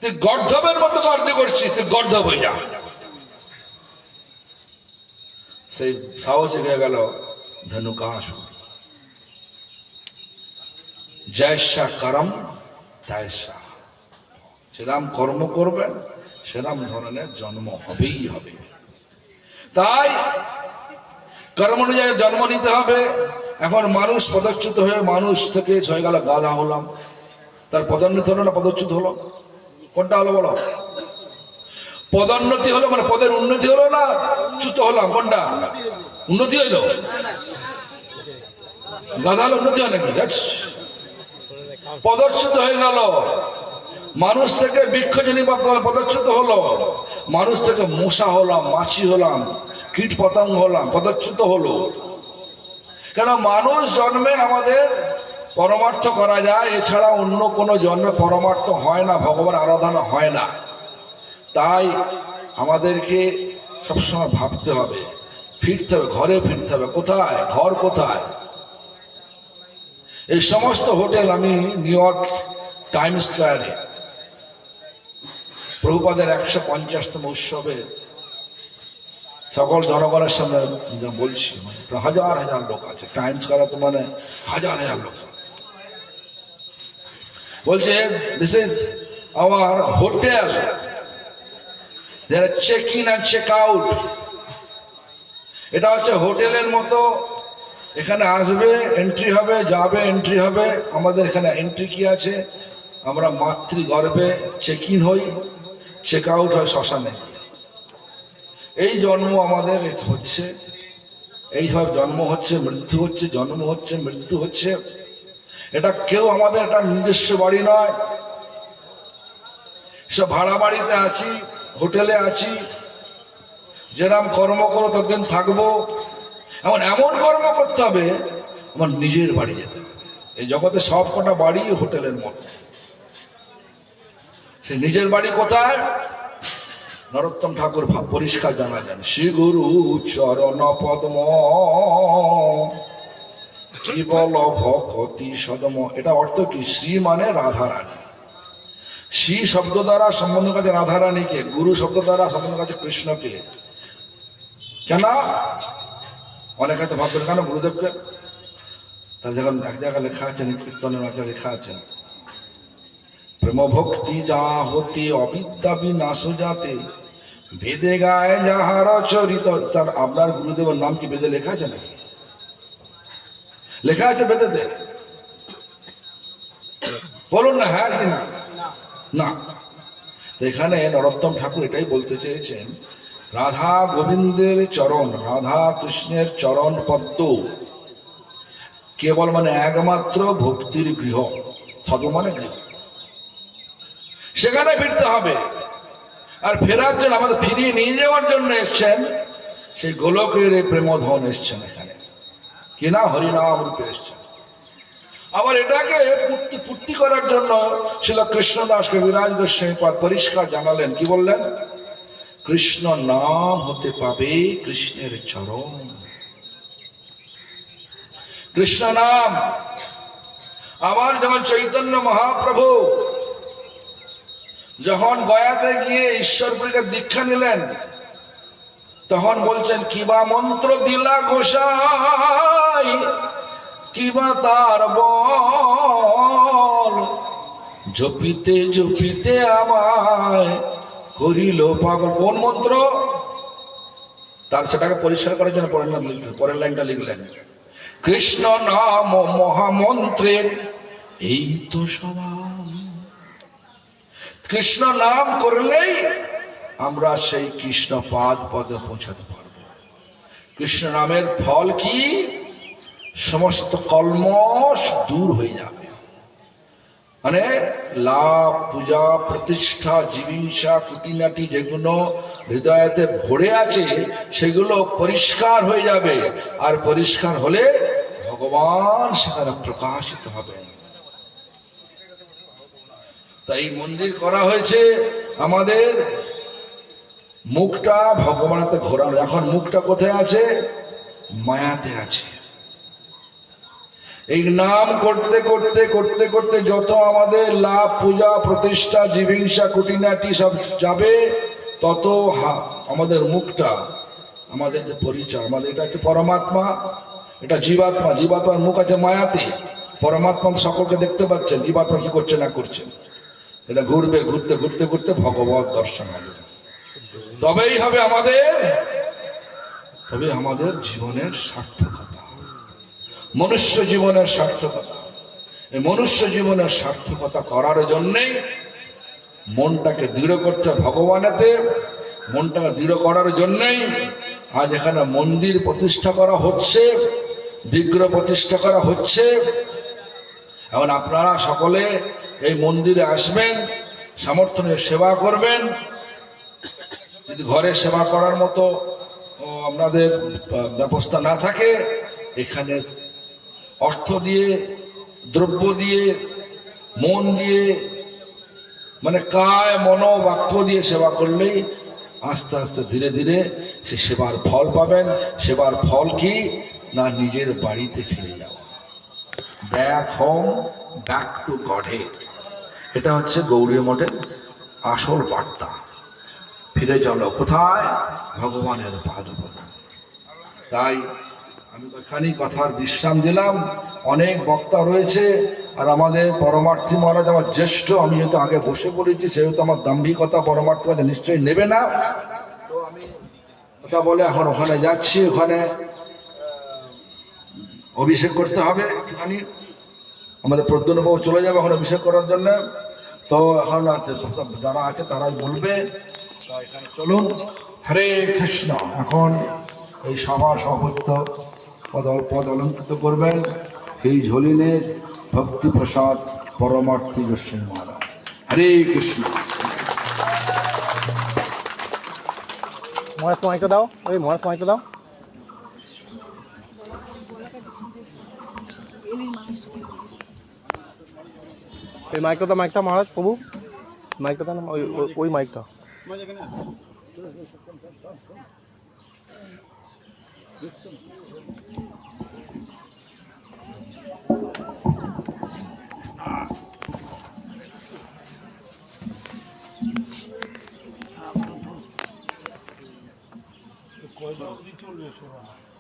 [SPEAKER 1] তুই গর্ধবের মতো কার্য করছিস, তুই গর্ধব হয়ে যা। সেই সাহসী হয়ে গেল ধনুকাসুর। জয়সা করম তয়সা, সেরাম কর্ম করবেন সেরাম ধরনের জন্ম হবেই হবে। তাই কর্ম অনুযায়ী জন্ম নিতে হবে। এখন মানুষ পদচ্যুত হয়ে মানুষ থেকে হয়ে গেল গাধা হলাম, তার পদোন্নতি হলো না পদচ্যুত হলো? কোনটা হলো বলো? পদোন্নতি হলো মানে পদের উন্নতি হলো না চ্যুত হলাম? কোনটা? উন্নতি হইল? গাধা হলো উন্নতি হয় নাকি? পদচ্যুত হয়ে গেল। মানুষ থেকে বৃক্ষজনী পদচ্যুত হলো, মানুষ থেকে মশা হলাম, মাছি হলাম, কীট পতঙ্গ হলাম, পদচ্যুত হলো। কেন? মানুষ জন্মে আমাদের পরমার্থ করা যায়, এছাড়া অন্য কোনো জন্মে পরমার্থ হয় না, ভগবান আরাধনা হয় না। তাই আমাদেরকে সবসময় ভাবতে হবে, ফিরতে হবে, ঘরে ফিরতে হবে। কোথায়? ঘর কোথায়? এই সমস্ত হোটেল, আমি নিউ ইয়র্ক টাইম স্কোয়ারে প্রভুপাদের 150তম উৎসবে সকল জনগণের সামনে বলছি, হাজার হাজার লোক আছে। টাইম স্কোয়ারে তো মানে হাজার হাজার লোক বলছে, this is our hotel, there check in and check out. এটা হচ্ছে হোটেলের মতো, এখানে আসবে, এন্ট্রি হবে, যাবে, এন্ট্রি হবে। আমাদের এখানে এন্ট্রি কি আছে? আমরা মাতৃগর্ভে চেক ইন হই, চেক আউট হয় শ্মশানে। এই জন্ম আমাদের হচ্ছে, এইভাবে জন্ম হচ্ছে, মৃত্যু হচ্ছে, জন্ম হচ্ছে, মৃত্যু হচ্ছে। এটা কেউ আমাদের একটা নিজস্ব বাড়ি নয়। সব ভাড়া বাড়িতে আছি, হোটেলে আছি, যেরাম কর্ম করো ততদিন থাকবো। এমন এমন কর্ম করতে হবে আমার নিজের বাড়ি যেতে হবে। এই জগতে সব কটা বাড়ি হোটেলের মতো। সে নিজের বাড়ি কোথায়? নরোত্তম ঠাকুর পরিষ্কার জানালেন, শ্রী গুরু চরণ পদ্ম কেবল ভক্তি সদম। এটা অর্থ কি? শ্রী মানে রাধারানী। শ্রী শব্দ দ্বারা সম্বন্ধ কাছে রাধারানীকে, গুরু শব্দ দ্বারা সম্বন্ধ কাছে কৃষ্ণকে। কেন? অনেকে তো ভাববেন কেন গুরুদেবকে? তার যখন এক জায়গায় লেখা আছে, কীর্তনের মাঝে লেখা আছে, প্রেম ভক্তি যা হতে অবিদ্যা বিনাশ যাতে বেদে গায় যাহার চরিত। তার আপনার গুরুদেবের নাম কি বেদে লেখা আছে নাকি? লেখা আছে বেদেতে? বলুন না হ্যাঁ কি না? না। তো এখানে নরোত্তম ঠাকুর এটাই বলতে চেয়েছেন, রাধা গোবিন্দের চরণ, রাধা কৃষ্ণের চরণ পদ্ম কেবল মানে একমাত্র ভক্তির গৃহ। সদ মানে গৃহ, সেখানে ফিরতে হবে। আর ফেরার জন্য, আমাদের ফিরিয়ে নিয়ে যাওয়ার জন্য এসছেন সেই গোলকের এই প্রেমধন এসছেন এখানে, কিনা হরিনাম রূপে এসছেন। আবার এটাকে পূর্তি করার জন্য ছিল কৃষ্ণদাস কবিরাজ গোস্বামী পরিষ্কার জানালেন, কি বললেন? কৃষ্ণ নাম হতে পাবে কৃষ্ণের চরণ। কৃষ্ণ নাম। আমার যেমন চৈতন্য মহাপ্রভু যখন গয়াতে গিয়ে ঈশ্বরপুরীকে দীক্ষা নিলেন, তখন বলছেন, কিবা মন্ত্র দিলা গোসাই, কিবা তার বল, জপিতে জপিতে আমায় করিল পাগল। কোন মন্ত্র? তার সেটাকে পরিষ্কার করার জন্য পরের লাইনটা লিখলেন, কৃষ্ণ নাম মহামন্ত্রের এই তো স্বভাব। কৃষ্ণ নাম করলেই আমরা সেই কৃষ্ণ পাদ পদে পৌঁছাতে পারব। কৃষ্ণ নামের ফল কি? সমস্ত কলমশ দূর হয়ে যাবে। মানে লাভ, পূজা, প্রতিষ্ঠা, জীবিকা, কুটিনাটি যেগুলো হৃদয়তে ভরে আছে সেগুলো পরিষ্কার হয়ে যাবে। আর পরিষ্কার হলে ভগবান সেখানে প্রকাশিত হবে। তাই মন্দির করা হয়েছে আমাদের মুখটা ভগবানতে ঘোরানো। এখন মুখটা কোথায় আছে? মায়াতে আছে। এই নাম করতে করতে করতে করতে যত আমাদের লাভ, পূজা, প্রতিষ্ঠা, জীবিকা, কুটিনাটি সব যাবে, তত আমাদের মুখটা, আমাদের যে পরিচয়, আমাদের এটা হচ্ছে পরমাত্মা, এটা জীবাত্মা। জীবাত্মার মুখ আছে মায়াতে। পরমাত্মা সকলকে দেখতে পাচ্ছেন, জীবাত্মা কি করছে না করছে। এটা ঘুরবে, ঘুরতে ঘুরতে ঘুরতে ভগবত দর্শন হবে। তবেই হবে আমাদের জীবনের সার্থকতা, মনুষ্য জীবনের সার্থকতা। এই মনুষ্য জীবনের সার্থকতা করার জন্যেই মনটাকে দৃঢ় করতে, ভগবানেতে মনটাকে দৃঢ় করার জন্যেই আজ এখানে মন্দির প্রতিষ্ঠা করা হচ্ছে, বিগ্রহ প্রতিষ্ঠা করা হচ্ছে। এখন আপনারা সকলে এই মন্দিরে আসবেন, সামর্থ্য নিয়ে সেবা করবেন। যদি ঘরে সেবা করার মতো আপনাদের ব্যবস্থা না থাকে, এখানে অর্থ দিয়ে, দ্রব্য দিয়ে, মন দিয়ে, মানে কায় মন বাক্য দিয়ে সেবা করলেই আস্তে আস্তে ধীরে ধীরে সে সেবার ফল পাবেন। সেবার ফল কি না? নিজের বাড়িতে ফিরে যাওয়া, back home, back to Godhead. এটা হচ্ছে গৌড়ীয় মঠের আসল বার্তা। ফিরে চলো কোথায়? ভগবানের পাদপদ্মে। তাই আমি এখানেই কথার বিশ্রাম দিলাম। অনেক বক্তা রয়েছে, আর আমাদের পরমার্থী মহারাজ আমার জ্যেষ্ঠ। আমি যেহেতু আগে বসে পড়েছি, সেহেতু আমার দাম্ভিকতা পরমার্থী মহারাজ নিশ্চয়ই নেবে না। তো আমি কথা বলে এখন ওখানে যাচ্ছি। ওখানে অভিষেক করতে হবে একটুখানি। আমাদের প্রদ্যুন্নবাবু চলে যাবে এখন অভিষেক করার জন্য। তো এখন যারা আছে তারাই বলবে। তা এখানে চলুন। হরে কৃষ্ণ। এখন এই সভা সভাপতিত্ব পদ অলঙ্কৃত করবেন এই ঝলিনে ভক্তি প্রসাদ পরমার্থী গোস্বামী মহারাজ। হরে কৃষ্ণ।
[SPEAKER 2] মহারাজ মাইকটা দাও, ওই মহারাজ মাইকটা দাও। এই মাইকটা দাও, মাইকটা মহারাজ প্রভু মাইকটা দাও না, ওই মাইকটা।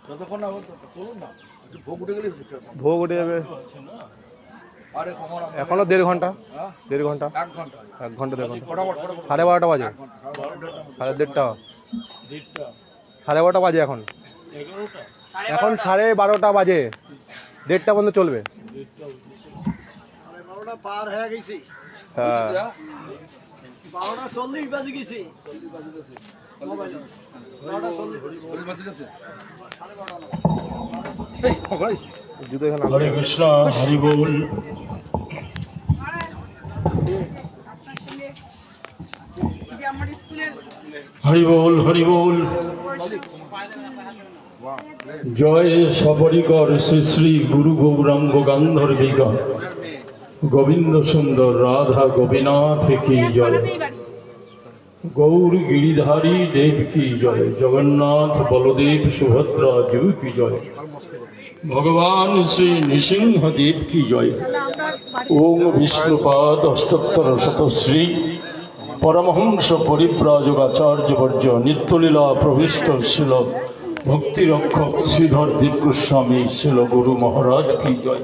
[SPEAKER 1] যতক্ষণ না চলুন না, ভোগ উঠে গেলে
[SPEAKER 2] ভোগ উঠে যাবে
[SPEAKER 1] আরে কখন
[SPEAKER 2] এখনো 1.5 ঘন্টা,
[SPEAKER 1] হ্যাঁ
[SPEAKER 2] 1.5 ঘন্টা,
[SPEAKER 1] 1 ঘন্টা
[SPEAKER 2] 1 ঘন্টা 1.5 ঘন্টা।
[SPEAKER 1] কটা
[SPEAKER 2] 12:30 বাজে, 1:30, 12:30 বাজে এখন। এখন 12:30 বাজে, 1:30 পর্যন্ত চলবে।
[SPEAKER 3] পার হয়ে গেছি,
[SPEAKER 2] হ্যাঁ
[SPEAKER 3] 12:40 বাজে গেছি।
[SPEAKER 2] জুতো এখানে
[SPEAKER 4] হরে কৃষ্ণ, হরি বল। হরি বল, হরি বল। জয় সবরিকর শ্রী শ্রী গুরু গৌরাঙ্গ গান্ধর্বিকা গোবিন্দ সুন্দর রাধা গোপীনাথ কি জয়। গৌর গিরিধারী দেব কি জয়। জগন্নাথ বলদেব সুভদ্রা জীব কি জয়। ভগবান শ্রী নৃসিংহদেব কি জয়। ওম বিষ্ণুপাদ অষ্টোত্তর শতশ্রী পরমহংস পরিব্রাজকাচার্য বর্য নিত্যলীলা প্রবিষ্ট শিল ভক্তিরক্ষক শ্রীধর দেব গোস্বামী শিল গুরু মহারাজ কি জয়।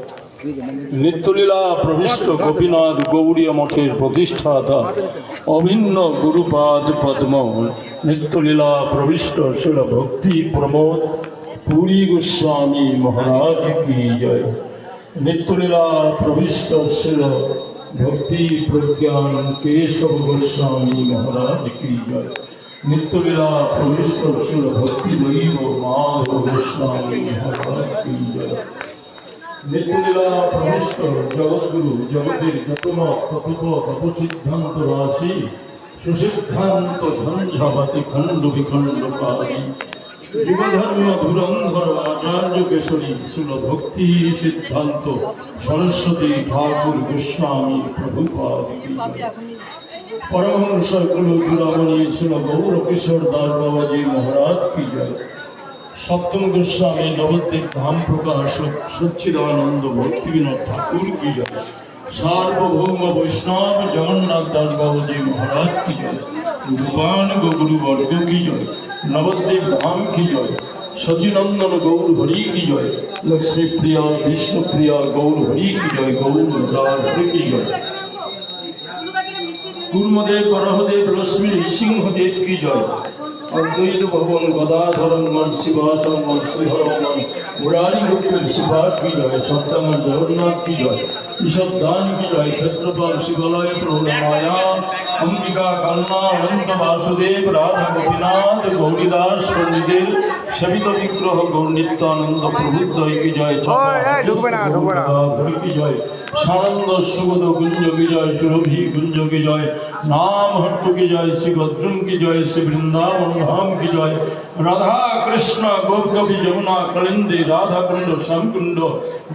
[SPEAKER 4] নিত্যলীলা প্রবিষ্ট গোপীনাথ গৌরীয় মঠের প্রতিষ্ঠাতা অভিন্ন গুরুপাদ পদ্ম নিত্যলীলা প্রবিষ্ট শিল ভক্তি প্রমোদ পুরী গোস্বামী মহারাজ কি জয়। নিত্যলীলা প্রবিষ্ট শিল ভক্তি প্রজ্ঞান কেশব গোস্বামী মহারাজ কি জয়। নিত্যলীলা প্রবিষ্ট শিল ভক্তি দৈব মাধব গোস্বামী মহারাজ কি জয়। নিত্যলীলা প্রবিষ্ট জগৎগুরু জগতের যতমত ততপ তপসিদ্ধান্ত রাশি সুসিদ্ধান্ত ঝঞ্ঝাবাতি খণ্ড বিখণ্ডকারী যুগধর্মীয় ধুরন্ধর আচার্য কেশরী শিল ভক্তি সিদ্ধান্ত সরস্বতী ঠাকুর গোস্বামী প্রভুপাদ কি জয়। পরমহংস গুরু চূড়ামণি শিল গৌর কিশোর দাস বাবাজি মহারাজ কি জয়। সপ্তম গোস্বামী নবদ্বীপ ধাম প্রকাশ সচ্চিদানন্দ ভক্তি বিনোদ ঠাকুর কি জয়। সার্বভৌম বৈষ্ণব জগন্নাথ দাস বাবাজি মহারাজ কি জয়। গুরুবান গুরু বর্গ কি জয়। নবদ্বীপ ধাম কি জয়। সচিনন্দন গৌর হরি কি জয়। লক্ষ্মী প্রিয়া বিষ্ণু প্রিয়া গৌর হরি কি জয়। গৌর হরি কি জয়। কুর্মদেব বরহদেব লক্ষ্মী সিংহদেব কি জয়। অদ্বৈত ভবন গদাধরঙ্গন শিবাসঙ্গন শ্রীহরঙ্গন মুরারি গোকুল শিবাস কি জয়। সত্যাঙ্গন জগন্নাথ কি জয়। ঈশদান কি জয়। ক্ষেত্রপাল শিবালয় প্রণমায়া অম্বিকা কান্না অনন্ত বাসুদেব রাধা গোপীনাথ গৌরীদাস পণ্ডিতের সেবিত বিগ্রহ গৌর নিত্যানন্দ প্রভুদ্বয় কি জয়। কি জয়। সানন্দ সুবোধ কুঞ্জ কি জয়। সুরভি কুঞ্জ কি জয়। नाम हट्ट की जय। श्री भद्रम की जय। श्री वृंदावन धाम की जय। राधा कृष्ण गोपी जमुना कलिंदी राधा कुंड श्याम कुंड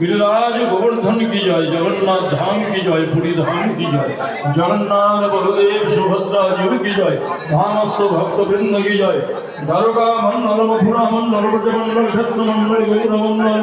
[SPEAKER 4] गिरिराज गोवर्धन की जय। जगन्नाथ धाम की जय। पुरी धाम की जय। जगन्नाथ बलदेव सुभद्रा जीव की जय। धामस्थ भक्त वृंद की जय। द्वारका मंडल मथुरा मंडल ब्रजमंडल क्षत्र मंडल गौर मंडल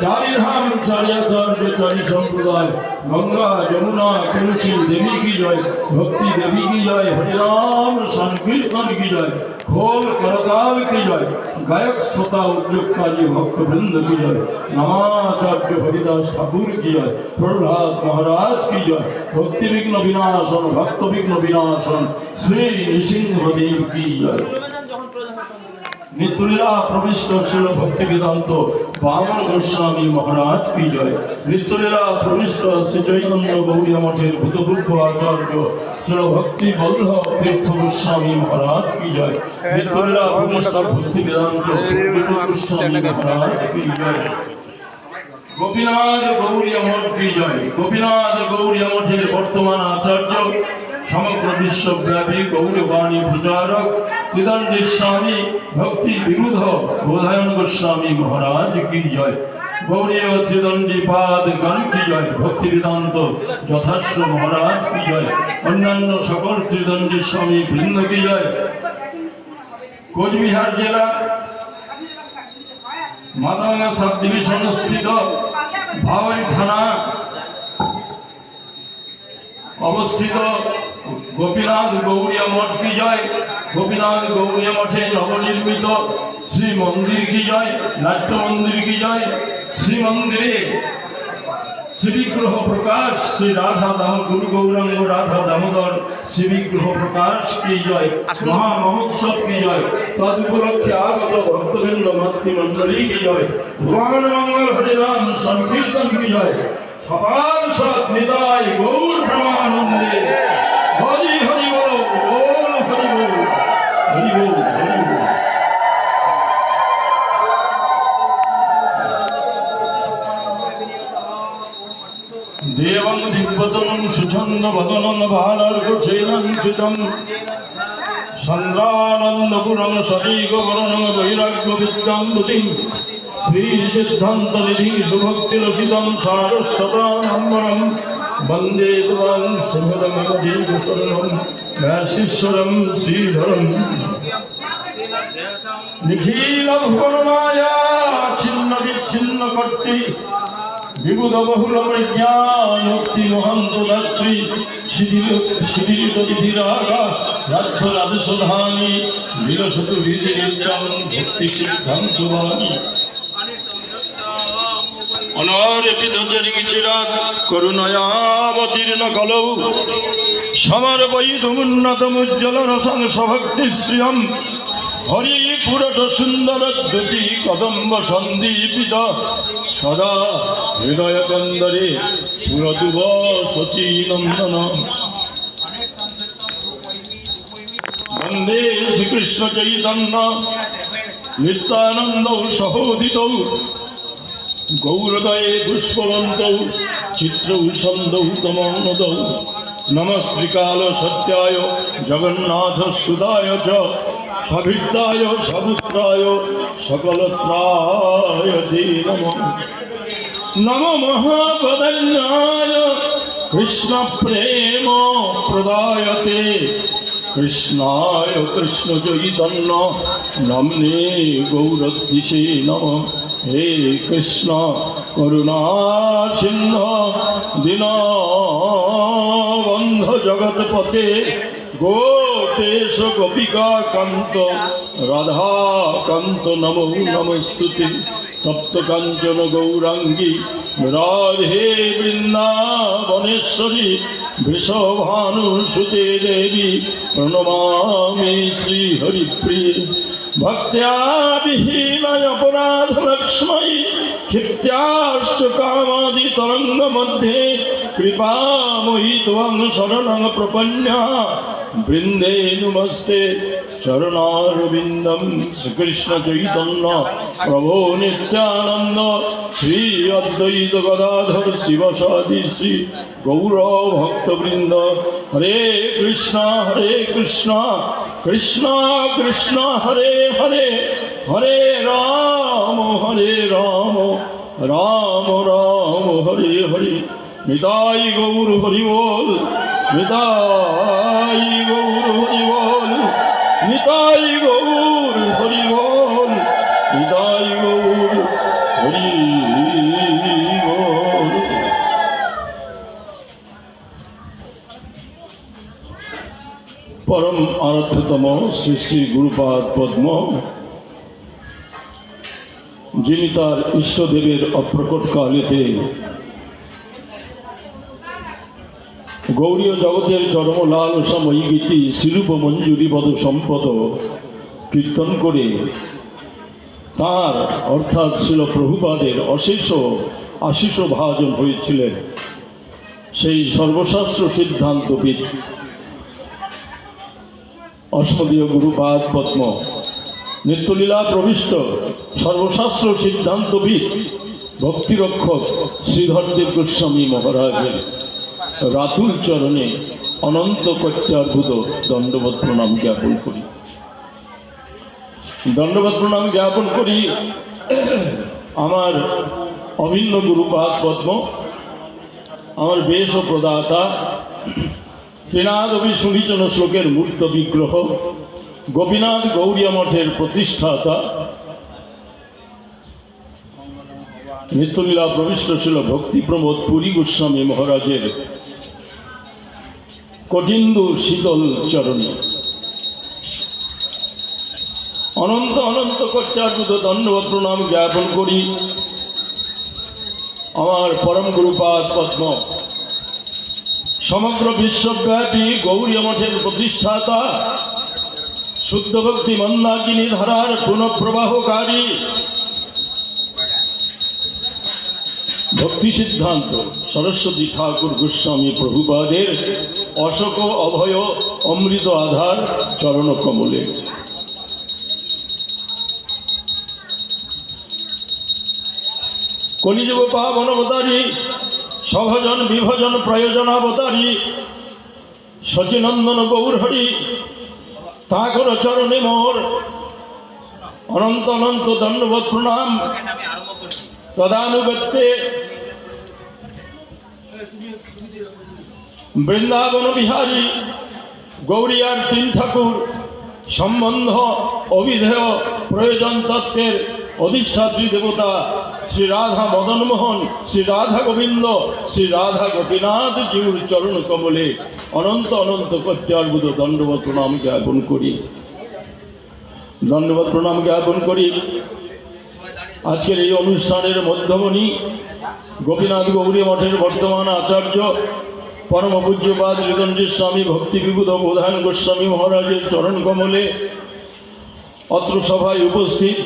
[SPEAKER 4] चारि धाम चार्याचार्य चारि संप्रदाय गंगा जमुना तुलसी देवी की जय। भक्ति देवी की जय। हरिराम संकीर्तन की जय। खोल करताल की जय। गायक श्रोता उद्योगकारी भक्त वृंद की जय। नमाचार्य हरिदास ठाकुर की जय। प्रहलाद महाराज की जय। भक्ति विघ्न विनाशन भक्त विघ्न विनाशन श्री नृसिंहदेव की जय। মৃত্যুলীলা প্রবিষ্ট ছিল ভক্তি বেদান্ত বামন গোস্বামী মহারাজ কি জয়। মৃত্যুলীলা প্রবিষ্ট শ্রী চৈতন্য গৌরী মঠের ভূতপূর্ব আচার্য ছিল ভক্তি বল্লভ তীর্থ গোস্বামী মহারাজ কি জয়। মৃত্যুলীলা প্রবিষ্ট ভক্তি বেদান্ত গোস্বামী মহারাজ কি জয়। গোপীনাথ গৌরী মঠ কি জয়। গোপীনাথ গৌরী মঠের বর্তমান আচার্য সমগ্র বিশ্বব্যাপী গৌরবাণী প্রচারক বিদণ্ডী স্বামী ভক্তি বিরুদ্ধ বোধায়ন গোস্বামী মহারাজ কি জয়। গৌরীয় ত্রিদণ্ডী পাদ গণ কি জয়। ভক্তি বেদান্ত যথাশ্র মহারাজ কি জয়। অন্যান্য সকল ত্রিদণ্ডী স্বামী বৃন্দ কি জয়। কোচবিহার জেলা মাদাঙ্গা সাব ডিভিশন স্থিত ভাওয়াই থানা অবস্থিত গোপীনাথ গৌরীয় মঠ কি জয়। গোপীনাথ গৌরীয় মঠে নবনির্মিত শ্রী মন্দির কি জয়। নাট্য মন্দির কি জয়। শ্রী মন্দিরে শ্রীবিগ্রহ প্রকাশ শ্রী রাধা দামোদর গুরু গৌরাঙ্গ রাধা দামোদর শ্রীবিগ্রহ প্রকাশ কি জয়। মহা মহোৎসব কি জয়। তদ উপলক্ষে আগত ভক্তবৃন্দ মাতৃমণ্ডলী কি জয়। ভগবান মঙ্গল হরিনাম সংকীর্তন কি জয়। সকাল সৎ নিতাই গৌর প্রেমানন্দে হরি হরি বল হরি বল হরি বল হরি বল। দেবং দিব্যতমং সুছন্দ বদনং ভালার্ঘ্যচৈলাঞ্চিতং চন্দ্রানন্দপুরং সদৈকবরণং বৈরাগ্য বিদ্যামৃতিং শ্রী সিদ্ধান্ত নিধি সুভক্তিরচিতং সারস্বতাম্বরম বন্দে ত্বং শুভদমীশরণং ব্যাসীশ্বরম শ্রীধরম। নিখিল ভুবনমায়া ছিন্ন বিচ্ছিন্ন কর্ত্রী বিবুধ বহুল প্রজ্ঞানোক্তি মহন্ত দাত্রী শিথিলিত বিধিরাগা রাজ্য রাজসধানী বিলসতু বিধি নিত্যং ভক্তি সিদ্ধান্তবাণী। অনারেপিত চিরাৎ করুণয়াবতীর্ণ কলৌ সমর্পয়িতুমুন্নতমুজ্জ্বল রসং স্বভক্তি শ্রিয়ম হরি পুরট সুন্দর দ্যুতি কদম্ব সন্দীপিত সদা হৃদয় কন্দরে সুরদুব সচী নন্দন। বন্দে শ্রীকৃষ্ণ চৈতন্য নিত্যানন্দ সহোদিত গৌরদয়ে পুষ্পবন্ত চিত্রৌ ছন্দৌ তমোদৌ নমস্ত্রিকাল সত্যায় জগন্নাথ সুদায় চ সভিত্তায় সপুত্রায় সকলত্রায় তে নমঃ। নমো মহাপ্রদন্যায় কৃষ্ণ প্রেম প্রদায়তে কৃষ্ণায় কৃষ্ণ চৈতন্য নাম্নে গৌরদ্বিষে নমঃ। হে কৃষ্ণ করুণা সিন্ধু দীনবন্ধ জগৎপতে গোপেশ গোপিকা কান্ত রাধা কান্ত নমো নমস্তুতে। তপ্ত কাঞ্চন গৌরাঙ্গী রাধে বৃন্দাবনেশ্বরী বৃষভানুসুতে দেবী প্রণমামি শ্রী হরিপ্রিয়ে। ভক্ত্যা বিহীনায় অপরাধ লক্ষ্মী ক্ষিপ্ত্যাষ্টকামাদি তরঙ্গ মধ্যে কৃপাময়ী ত্বং শরণং প্রপন্যা বৃন্দে নমস্তে চরণারবিন্দম। শ্রীকৃষ্ণ চৈতন্য প্রভো নিত্যানন্দ শ্রী অদ্বৈত গদাধর শিবসাদি শ্রী গৌর ভক্তবৃন্দ। হরে কৃষ্ণ কৃষ্ণ কৃষ্ণ হরে হরে হরে রাম রাম রাম হরে হরে। নিতাই গৌর হরি বল নিতাই গৌর হরি বল নিতাই গৌর হরি বল নিতাই গৌর হরি বল। পরম আরাধ্যতম শ্রী শ্রী গুরুপাদ পদ্ম, যিনি তার ঈশ্বরদেবের অপ্রকট কালেতে গৌরীয় জগতের চরম লালসাময়ী গীতি শিরূপ মঞ্জুরি পদ সম্পদ কীর্তন করে তাঁর অর্থাৎ ছিল প্রভুপাদের অশেষ আশিস ভাজন হয়েছিলেন সেই সর্বশাস্ত্র সিদ্ধান্তবিদ অস্মদীয় গুরুপাদ পদ্ম নিত্যলীলা প্রবিষ্ট সর্বশাস্ত্র সিদ্ধান্তবিদ ভক্তিরক্ষক শ্রীধরদেব গোস্বামী মহারাজের রাতুল চরণে অনন্ত কত্যার্ভুত দণ্ডবত প্রণাম জ্ঞাপন করি। দণ্ডবত প্রণাম জ্ঞাপন করি আমার অভিন্ন গুরুপাদ পদ্ম, আমার বেশ ও প্রদাতা, ত্রিনাদবি সুনিচন শ্লোকের মূর্ত বিগ্রহ, গোপীনাথ গৌড়িয়া মঠের প্রতিষ্ঠাতা, নিত্যলীলা প্রবিষ্ট ছিল ভক্তি প্রমোদ পুরী গোস্বামী মহারাজের কঠিন্দু শীতল চরণে অনন্ত অনন্ত কর্চার্যুত দণ্ডবত প্রণাম জ্ঞাপন করি আমার পরম গুরুপাদ পদ্ম, সমগ্র বিশ্বব্যাপী গৌড়ীয় মঠের প্রতিষ্ঠাতা, শুদ্ধ ভক্তি মন্দাকিনী ধারার পুনঃপ্রবাহকারী, ভক্তি সিদ্ধান্ত সরস্বতী ঠাকুর গোস্বামী প্রভুপাদের অশোক অভয় অমৃত আধার চরণ কমলে কলিযুগ পাবন অবতারী, সভজন বিভজন প্রয়োজনাবতারী, সচিনন্দন গৌরহরি ঠাকুর চরণে মোর অনন্ত অনন্ত দণ্ডবত প্রণাম। তদানুগত্যে বৃন্দাবন বিহারী গৌরিয়ার তিন ঠাকুর সম্বন্ধ অবিধেয় প্রয়োজন তত্ত্বের অধিষ্ঠাত্রী দেবতা শ্রী রাধা মদনমোহন, শ্রী রাধা গোবিন্দ, শ্রী রাধা গোপীনাথ জিউর চরণ কমলে অনন্ত অনন্ত কত্যার্বুদ দণ্ডবত প্রণাম জ্ঞাপন করি। দণ্ডবত প্রণাম জ্ঞাপন করি আজকের এই অনুষ্ঠানের মধ্যমণি গোপীনাথ গৌরী মঠের বর্তমান আচার্য পরম পূজ্যপাদ ঋতঞ্জী স্বামী ভক্তি বিভূত প্রধান গোস্বামী মহারাজের চরণ কমলে অত্র সভায় উপস্থিত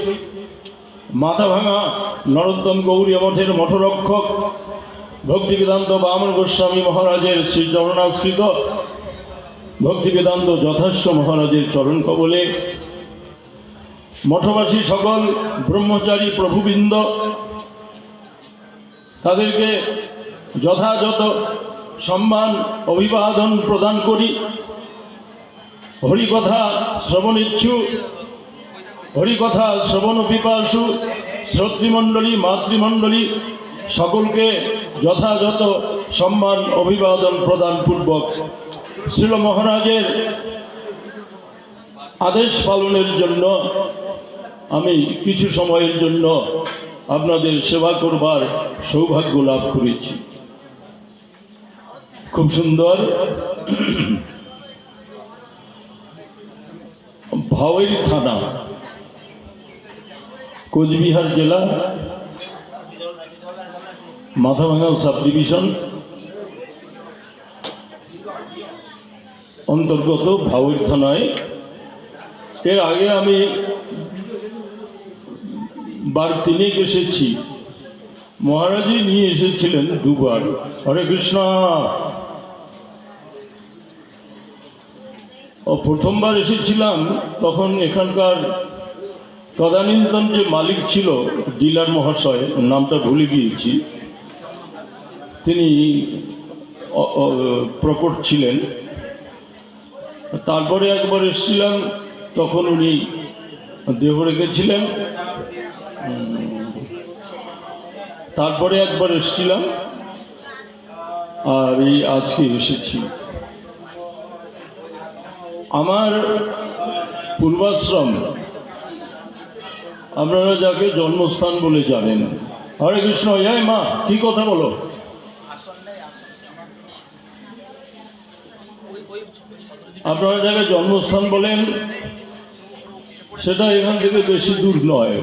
[SPEAKER 4] মাথাভাঙা নরোত্তম গৌরী মঠের মঠরক্ষক ভক্তিবেদান্ত বামন গোস্বামী মহারাজের শ্রী চরণাশ্রিত ভক্তিবেদান্ত যথাশ্ব মহারাজের চরণ কমলে মঠবাসী সকল ব্রহ্মচারী প্রভুবৃন্দ, তাদেরকে যথাযথ সম্মান অভিবাদন প্রদান করি। হরিকথা শ্রবণিচ্ছু, হরিকথা শ্রবণ পিপাসু শ্রোতৃমণ্ডলী মাতৃমণ্ডলী সকলকে যথাযথ সম্মান অভিবাদন প্রদান পূর্বক শ্রীল মহারাজের আদেশ পালনের জন্য আমি কিছু সময়ের জন্য আপনাদের সেবা করবার সৌভাগ্য লাভ করেছি। খুব সুন্দর ভাওয়ের থানা, কোচবিহার জেলা, মাথাভাঙা সাব ডিভিশন অন্তর্গত ভাওয়ের থানায়। এর আগে আমি বার তিনেক এসেছি, মহারাজই নিয়ে এসেছিলেন দুবার। হরে কৃষ্ণ। প্রথমবার এসেছিলাম তখন এখানকার তদানীন্তন যে মালিক ছিল ডিলার মহাশয়, নামটা ভুলে গিয়েছি, তিনি প্রকট ছিলেন। তারপরে একবার এসেছিলাম, তখন উনি দেহ রেখেছিলেন। তারপরে একবার এসেছিলাম, আর এই আজকে এসেছি। আমার পূর্বাশ্রম, আপনারা যাকে জন্মস্থান বলে জানেন। হরে কৃষ্ণ। এই মা, কি কথা বলো? আপনারা যাকে জন্মস্থান বলেন সেটা এখান থেকে বেশি দূর নয়,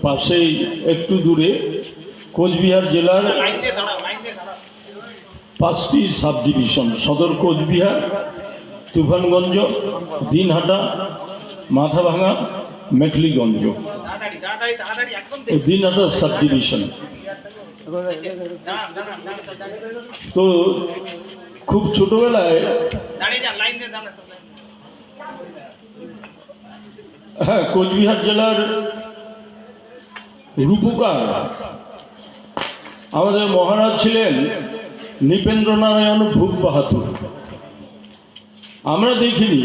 [SPEAKER 4] পাশেই একটু দূরে কোচবিহার জেলার 5টি সাব ডিভিশন, সদর কোচবিহার, তুফানগঞ্জ, দিনহাটা, মাথাভাঙা, মেখলিগঞ্জ, দিনাটা সাব ডিভিশন। তো খুব ছোটবেলায়, হ্যাঁ, কোচবিহার জেলার রূপকার আমাদের মহারাজ ছিলেন নৃপেন্দ্র নারায়ণ ভূপ বাহাদুর। আমরা দেখিনি,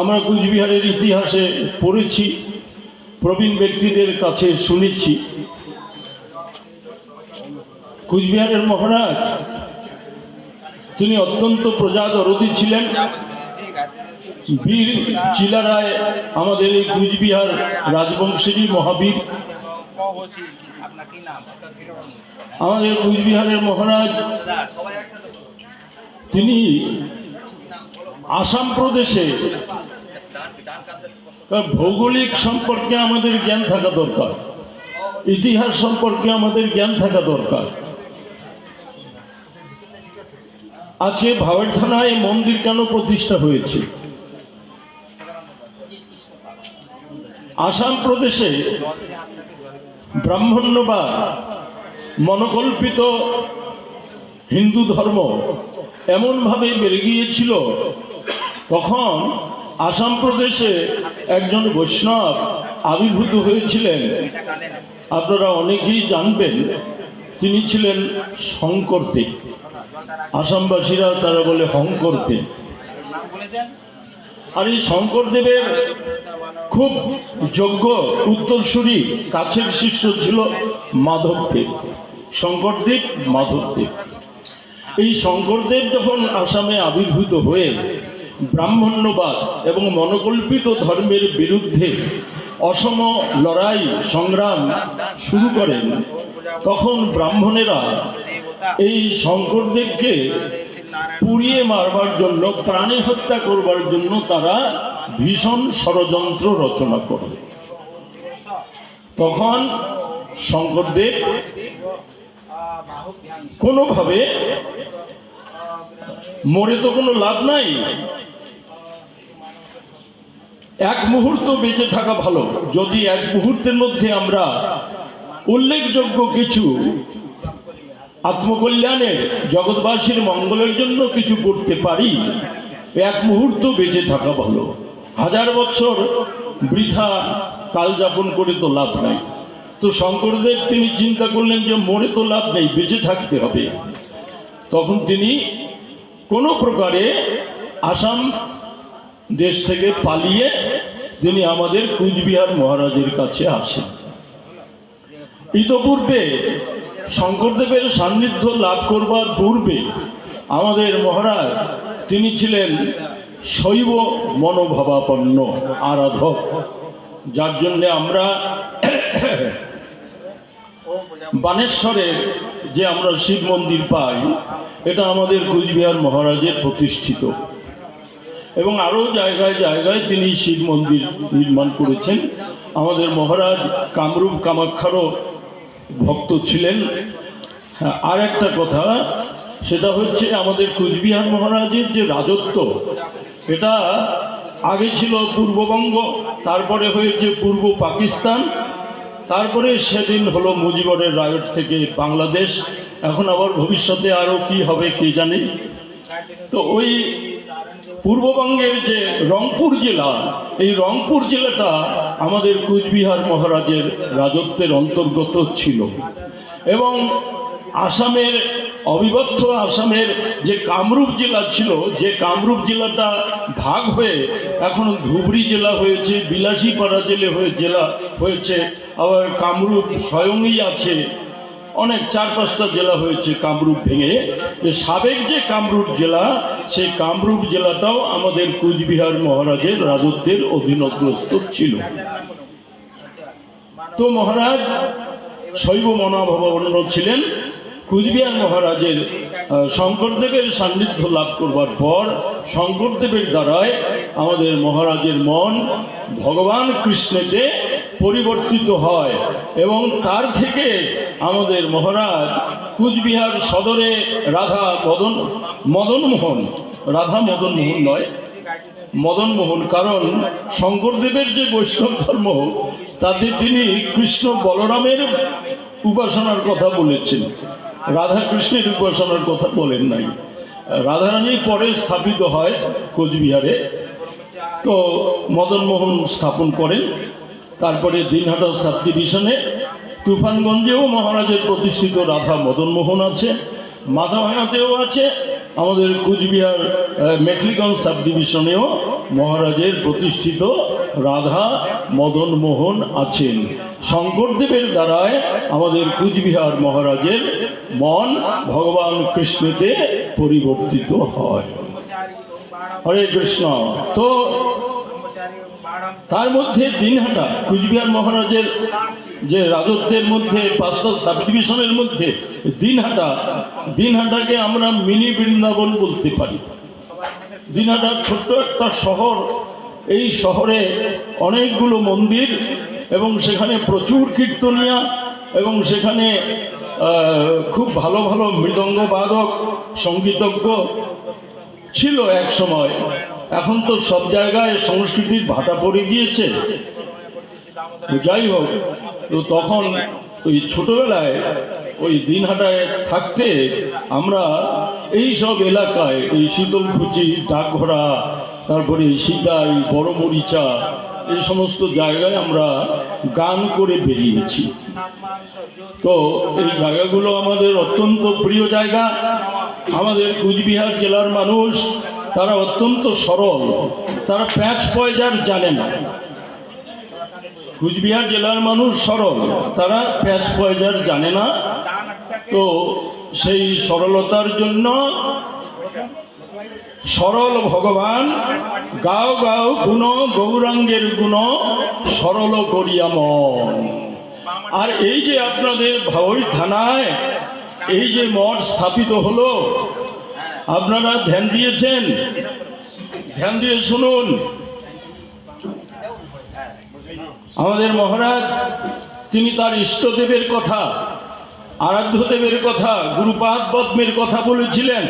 [SPEAKER 4] আমরা কোচবিহারের ইতিহাসে পড়েছি, প্রবীণ ব্যক্তিদের কাছে শুনেছি। কোচবিহারের মহারাজ তিনি অত্যন্ত প্রজাদরদী ছিলেন। বীর চিলারায় আমাদের এই কোচবিহার রাজবংশেরই মহাবীর। আমাদের কোচবিহারের মহারাজ তিনি আসাম প্রদেশে, ভৌগোলিক সম্পর্কে আমাদের জ্ঞান থাকা দরকার, ইতিহাস সম্পর্কে আমাদের জ্ঞান থাকা দরকার। আজকে ভাওয়ার থানায় মন্দির কেন প্রতিষ্ঠা হয়েছে? আসাম প্রদেশে ব্রাহ্মণ্যবাদ, মনকল্পিত হিন্দু ধর্ম এমনভাবে বেড়ে গিয়েছিল, তখন আসাম প্রদেশে একজন বৈষ্ণব আবির্ভূত হয়েছিলেন। আপনারা অনেকেই জানবেন, তিনি ছিলেন শঙ্করদেব। আসামবাসীরা তারা বলে শঙ্করদেব। আর এই শঙ্করদেবের খুব যোগ্য উত্তরসূরি কাছের শিষ্য ছিল মাধবদেব। শঙ্করদেব, মাধবদেব। এই শঙ্করদেব যখন আসামে আবির্ভূত হয়ে ব্রাহ্মণ্যবাদ এবং মনকল্পিত ধর্মের বিরুদ্ধে অসম লড়াই সংগ্রাম শুরু করেন, তখন ব্রাহ্মণেরা এই শঙ্করদেবকে পুড়িয়ে মারবার জন্য, প্রাণে হত্যা করবার জন্য তারা ভীষণ ষড়যন্ত্র রচনা করে। তখন শঙ্করদেব কোনোভাবে, মরে তো কোনো লাভ নাই, এক মুহূর্ত বেঁচে থাকা ভালো। যদি এক মুহূর্তের মধ্যে আমরা উল্লেখযোগ্য কিছু আত্মকল্যাণের, জগৎবাসীর মঙ্গলের জন্য কিছু করতে পারি, এক মুহূর্ত বেঁচে থাকা ভালো। 1000 বছর বৃথা কাল যাপন করে তো লাভ নাই। তো শঙ্করদেব তিনি চিন্তা করলেন যে মরে তো লাভ নেই, বেঁচে থাকতে হবে। তখন তিনি কোনো প্রকারে আসাম দেশ থেকে পালিয়ে তিনি আমাদের কোচবিহার মহারাজের কাছে আসেন। ইতপূর্বে শঙ্করদেবের সান্নিধ্য লাভ করবার পূর্বে আমাদের মহারাজ তিনি ছিলেন শৈব মনোভাবাপন্ন আরাধক, যার জন্য আমরা বানেশ্বরের যে আমরা শিব মন্দির পাই, এটা আমাদের কোচবিহার মহারাজের প্রতিষ্ঠিত। এবং আরও জায়গায় জায়গায় তিনি শিব মন্দির নির্মাণ করেছেন। আমাদের মহারাজ কামরূপ কামাখ্যারও ভক্ত ছিলেন। আর একটা কথা, সেটা হচ্ছে আমাদের কোচবিহার মহারাজের যে রাজত্ব, এটা আগে ছিল পূর্ববঙ্গ, তারপরে হয়েছে পূর্ব পাকিস্তান, তারপরে সেদিন হলো মুজিবরের রায়ট থেকে বাংলাদেশ, এখন আবার ভবিষ্যতে আরও কি হবে কে জানে। তো ওই পূর্ববঙ্গের যে রংপুর জেলা, এই রংপুর জেলাটা আমাদের কোচবিহার মহারাজের রাজত্বের অন্তর্গত ছিল। এবং আসামের অবিভক্ত আসামের যে কামরূপ জেলা ছিল, যে কামরূপ জেলাটা ভাগ হয়ে এখন ধুবড়ী জেলা হয়েছে, বিলাসীপাড়া জেলা হয়েছে, আবার কামরূপ স্বয়ংই আছে, অনেক 4-5টা জেলা হয়েছে কামরূপ ভেঙে। সাবেক যে কামরূপ জেলা, সেই কামরূপ জেলাটাও আমাদের কোচবিহার মহারাজের রাজত্বের অধীনগ্রস্ত ছিল। তো মহারাজ শৈব মনোভাবাপন্ন ছিলেন। কোচবিহার মহারাজের শঙ্করদেবের সান্নিধ্য লাভ করবার পর শঙ্করদেবের দ্বারায় আমাদের মহারাজের মন ভগবান কৃষ্ণেতে পরিবর্তিত হয়, এবং তার থেকে আমাদের মহারাজ কোচবিহার সদরে রাধা মদন মোহন নয়, মদনমোহন, কারণ শঙ্করদেবের যে বৈষ্ণব ধর্ম তাতে তিনি কৃষ্ণ বলরামের উপাসনার কথা বলেছেন, রাধা কৃষ্ণের উপাসনার কথা বলেন নাই। রাধারানী পরে স্থাপিত হয় কোচবিহারে, তো মদনমোহন স্থাপন করেন। তারপরে দিনহাটা সাব ডিভিশনে তুফানগঞ্জেও মহারাজের প্রতিষ্ঠিত রাধা মদনমোহন আছে, মাথাভাঙাতেও আছে, আমাদের কুচবিহার মেখলিগঞ্জ সাব ডিভিশনেও মহারাজের প্রতিষ্ঠিত রাধা মদনমোহন আছেন। শঙ্করদেবের দ্বারায় আমাদের কুচবিহার মহারাজের মন ভগবান কৃষ্ণতে পরিবর্তিত হয়। হরে কৃষ্ণ। তো তার মধ্যে দিনহাটা, কুচবিহার মহারাজের যে রাজত্বের মধ্যে 5টা সাব ডিভিশনের মধ্যে দিনহাটাকে আমরা মিনি বৃন্দাবন বলতে পারি। দিনহাটা ছোট্ট একটা শহর, এই শহরে অনেকগুলো মন্দির এবং সেখানে প্রচুর কীর্তনিয়া এবং সেখানে খুব ভালো ভালো মৃদঙ্গ বাদক সঙ্গীতজ্ঞ ছিল এক সময়। এখন তো সব জায়গায় সংস্কৃতির ভাটা পড়ে গিয়েছে। যাই হোক, তো তখন ওই ছোটবেলায় ওই দিনহাটায় থাকতে আমরা এই সব এলাকায়, এই শীতলকুচি, ডাকঘরা, তারপরে সীতাই, বড় মরিচা, এই সমস্ত জায়গায় আমরা গান করে বেরিয়েছি। তো এই জায়গাগুলো আমাদের অত্যন্ত প্রিয় জায়গা। আমাদের কুচবিহার জেলার মানুষ তারা অত্যন্ত সরল, তারা প্যাঁচ পয়জার জানে না। কুচবিহার জেলার মানুষ সরল, তারা প্যাঁচ পয়জার জানে না। তো সেই সরলতার জন্য সরল ভগবান গাও গাও গুণ গৌরাঙ্গের গুণ সরল করিয়া মন। আর এই যে আপনাদের ভাওই থানায় এই যে মঠ স্থাপিত হলো, আপনারা ধ্যান দিয়েছেন, ধ্যান দিয়ে শুনুন। আমাদের মহারাজ তিনি তার ইষ্টদেবের কথা, আরাধ্যদেবের কথা, গুরুপাদ পদ্মের কথা বলেছিলেন।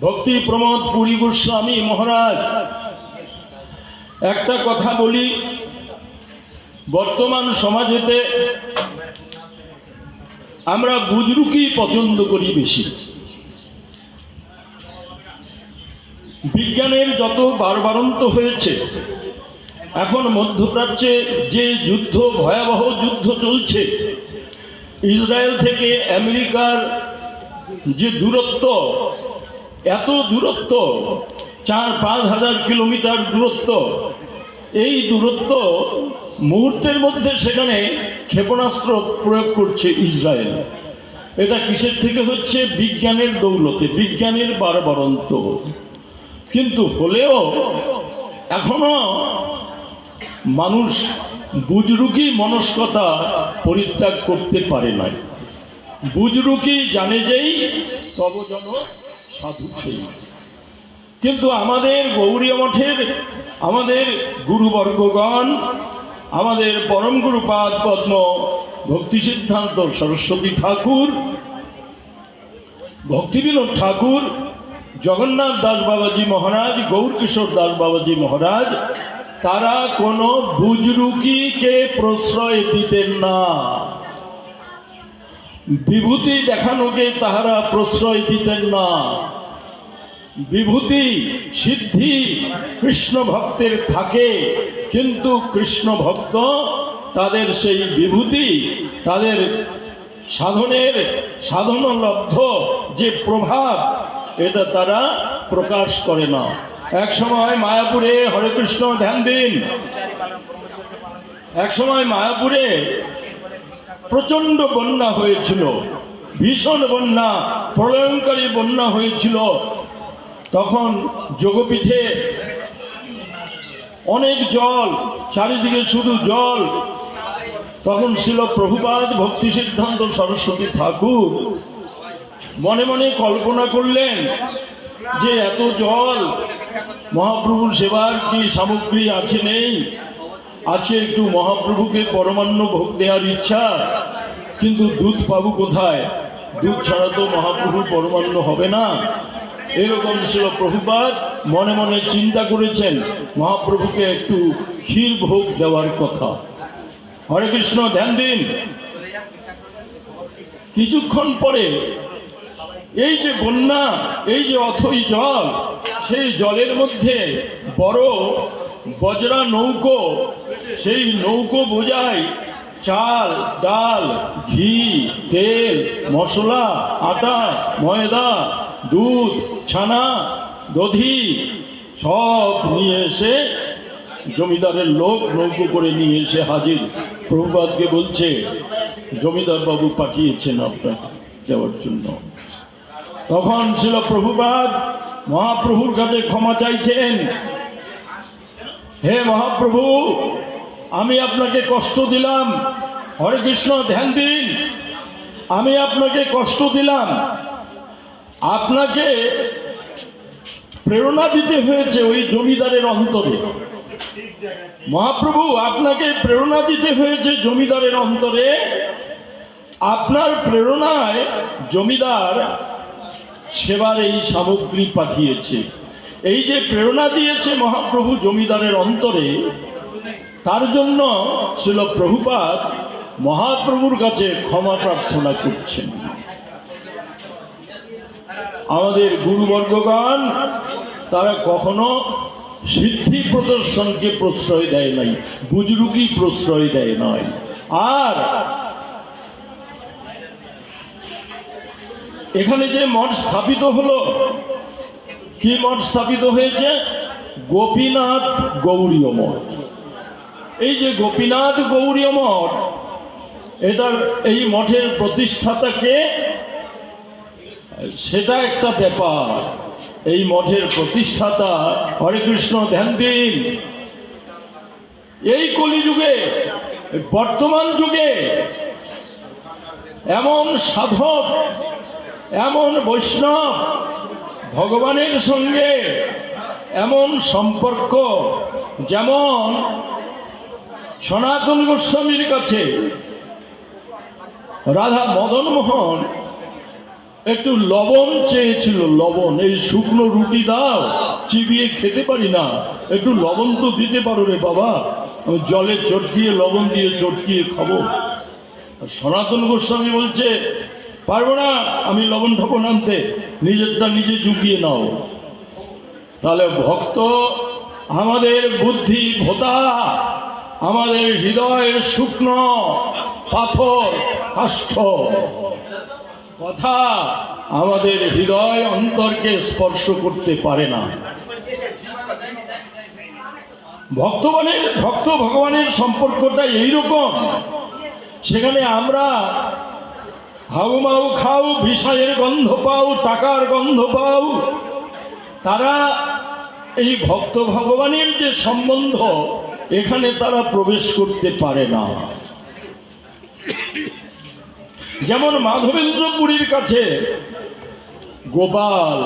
[SPEAKER 4] ভক্তি প্রমোদ পুরী গোস্বামী মহারাজ একটা কথা বলি, বর্তমান সমাজেতে আমরা বুজরুকি পছন্দ করি বেশি। বিজ্ঞানের যত বারবারন্ত হয়েছে, এখন মধ্যপ্রাচ্যে যে যুদ্ধ, ভয়াবহ যুদ্ধ চলছে, ইসরায়েল থেকে আমেরিকার যে দূরত্ব, এত দূরত্ব, 4-5 হাজার কিলোমিটার দূরত্ব, এই দূরত্ব মুহূর্তের মধ্যে সেখানে ক্ষেপণাস্ত্র প্রয়োগ করছে ইসরায়েল। এটা কিসের থেকে হচ্ছে? বিজ্ঞানের দৌলতে, বিজ্ঞানের বারবারন্ত। কিন্তু হলেও এখনো মানুষ বুজরুকি মনস্কতা পরিত্যাগ করতে পারে নাই। বুজরুকি জানে যেই তব জন সাধু সেই। কিন্তু আমাদের গৌরীয় মঠের আমাদের গুরুবর্গগণ, আমাদের পরম গুরুপাদ পদ্ম ভক্তি সিদ্ধান্ত সরস্বতী ঠাকুর, ভক্তিবিনোদ ঠাকুর, জগন্নাথ দাস বাবাজি মহারাজ, গৌরকিশোর দাস বাবাজি মহারাজ, তারা কোনো বুজরুকিকে প্রশ্রয় দিতেন না। বিভূতি দেখানোকে তাহারা প্রশ্রয় দিতেন না। বিভূতি সিদ্ধি কৃষ্ণ ভক্তের থাকে, কিন্তু কৃষ্ণ ভক্ত তাদের সেই বিভূতি, তাদের সাধনলব্ধ যে প্রভাব, এটা তারা প্রকাশ করে না। এক সময় মায়াপুরে, হরে কৃষ্ণ ধ্যান দিন, এক সময় মায়াপুরে প্রচন্ড বন্যা হয়েছিল, ভীষণ বন্যা, প্রলয়ঙ্কারী বন্যা হয়েছিল। তখন যোগপীঠে অনেক জল, চারিদিকে শুধু জল। তখন ছিল প্রভুপাদ ভক্তি সিদ্ধান্ত সরস্বতী ঠাকুর মনে মনে কল্পনা করলেন যে এত জল, মহাপ্রভুর সেবার কি সামগ্রী আছে নেই? আছে, একটু মহাপ্রভুকে পরমান্ন ভোগ দেওয়ার ইচ্ছা, কিন্তু দুধ পাবো কোথায়? দুধ ছাড়া তো মহাপ্রভুর পরমান্ন হবে না। এরকম ছিল প্রভুপাদ মনে মনে চিন্তা করেছেন মহাপ্রভুকে একটু ক্ষীর ভোগ দেওয়ার কথা। হরে কৃষ্ণ, ধ্যান দিন। কিছুক্ষণ পরে এই যে বন্যা, এই যে অথই জল, সেই জলের মধ্যে বড় বজরা নৌকো, সেই নৌকো বোঝায় চাল, ডাল, ঘি, তেল, মশলা, আটা, ময়দা, দুধ, ছানা, দধি সব নিয়ে এসে জমিদারের লোক নৌকো করে নিয়ে এসে হাজির। প্রভুপাদকে বলছে জমিদার বাবু পাঠিয়েছেন আপনাকে দেওয়ার জন্য। তখন ছিল প্রভুপাদ মহাপ্রভুর কাছে ক্ষমা চাইছেন, হে মহাপ্রভু, আমি আপনাকে কষ্ট দিলাম। হরে কৃষ্ণ, ধ্যান দিন। আমি আপনাকে কষ্ট দিলাম, আপনাকে প্রেরণা দিতে হয়েছে ওই জমিদারের অন্তরে। মহাপ্রভু, আপনাকে প্রেরণা দিতে হয়েছে জমিদারের অন্তরে। আপনার প্রেরণায় জমিদার সেবার এই সামগ্রী পাঠিয়েছে। এই যে প্রেরণা দিয়েছে মহাপ্রভু জমিদারের অন্তরে, তার জন্য ছিল প্রভুপাদ মহাপ্রভুর কাছে ক্ষমা প্রার্থনা করছেন। আমাদের গুরুবর্গগণ তারা কখনো সিদ্ধি প্রদর্শনকে প্রশ্রয় দেয় নাই, বুজরুকি প্রশ্রয় দেয় নয়। আর এখানে যে মঠ স্থাপিত হলো, কি মঠ স্থাপিত হয়েছে? গোপীনাথ গৌরীয় মঠ। এই যে গোপীনাথ গৌরীয় মঠ, এটার এই মঠের প্রতিষ্ঠাতাকে, সেটা একটা ব্যাপার। এই মঠের প্রতিষ্ঠাতা, হরে কৃষ্ণ, ধ্যান দিন, এই কলিযুগে, বর্তমান যুগে এমন সাধক, এমন বৈষ্ণব, ভগবানের সঙ্গে এমন সম্পর্ক, যেমন সনাতন গোস্বামীর কাছে রাধা মদন মোহন একটু লবণ চেয়েছিল। লবণ, এই শুকনো রুটি দাও, চিবিয়ে খেতে পারি না, একটু লবণ তো দিতে পারো রে বাবা, আমি জলে চটকিয়ে লবণ দিয়ে চটকিয়ে খাবো। সনাতন গোস্বামী বলছে পারবো না আমি লবণ ঠবণ আনতে, নিজেরটা নিজে জুগিয়ে নাও। তাহলে ভক্ত আমাদের বুদ্ধি ভোতা, আমাদের হৃদয়ের শুকনো পাথর কাষ্ঠ কথা আমাদের হৃদয় অন্তরকে স্পর্শ করতে পারে না। ভক্ত ভগবানের সম্পর্কটা এইরকম। সেখানে আমরা হাউমাউ খাও, বিষয়ের গন্ধ পাও, টাকার গন্ধ পাও। তারা এই ভক্ত ভগবানের যে সম্বন্ধ, এখানে তারা প্রবেশ করতে পারে না। যেমন মাধবেন্দ্র পুরীর কাছে গোপাল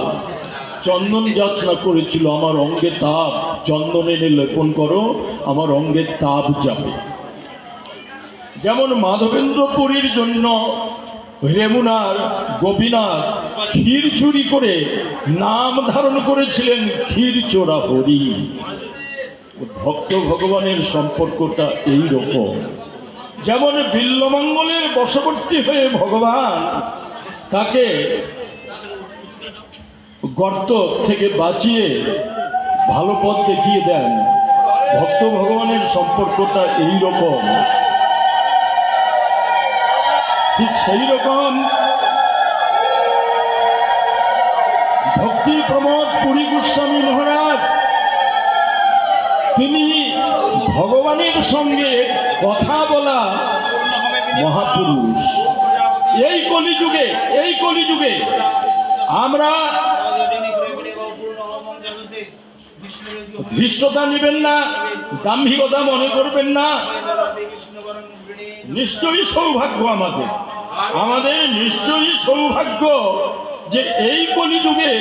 [SPEAKER 4] চন্দন যাচনা করেছিল, আমার অঙ্গে তাপ, চন্দন এনে লেপন করো, আমার অঙ্গে তাপ যাবে। যেমন মাধবেন্দ্র পুরীর জন্য রেমুনার গোপীনাথ ক্ষীর চুরি করে নাম ধারণ করেছিলেন ক্ষীর চোরা হরি। ভক্ত ভগবানের সম্পর্কটা এই রকম। যেমন বিল্লমঙ্গলের বশবর্তী হয়ে ভগবান তাকে গর্ত থেকে বাঁচিয়ে ভালো পথ দেখিয়ে দেন, ভক্ত ভগবানের সম্পর্কটা এই রকম। ঠিক সেই রকম ভক্তি প্রমোদ পুরী গোস্বামী মহারাজ, তিনি ভগবানের সঙ্গে কথা বলা মহাপুরুষ। এই কলিযুগে আমরা ধৃষ্টতা নেবেন না, দাম্ভিকতা মনে করবেন না। নিশ্চয়ই সৌভাগ্য আমাদের নিশ্চয়ই সৌভাগ্য যে এই কলিযুগে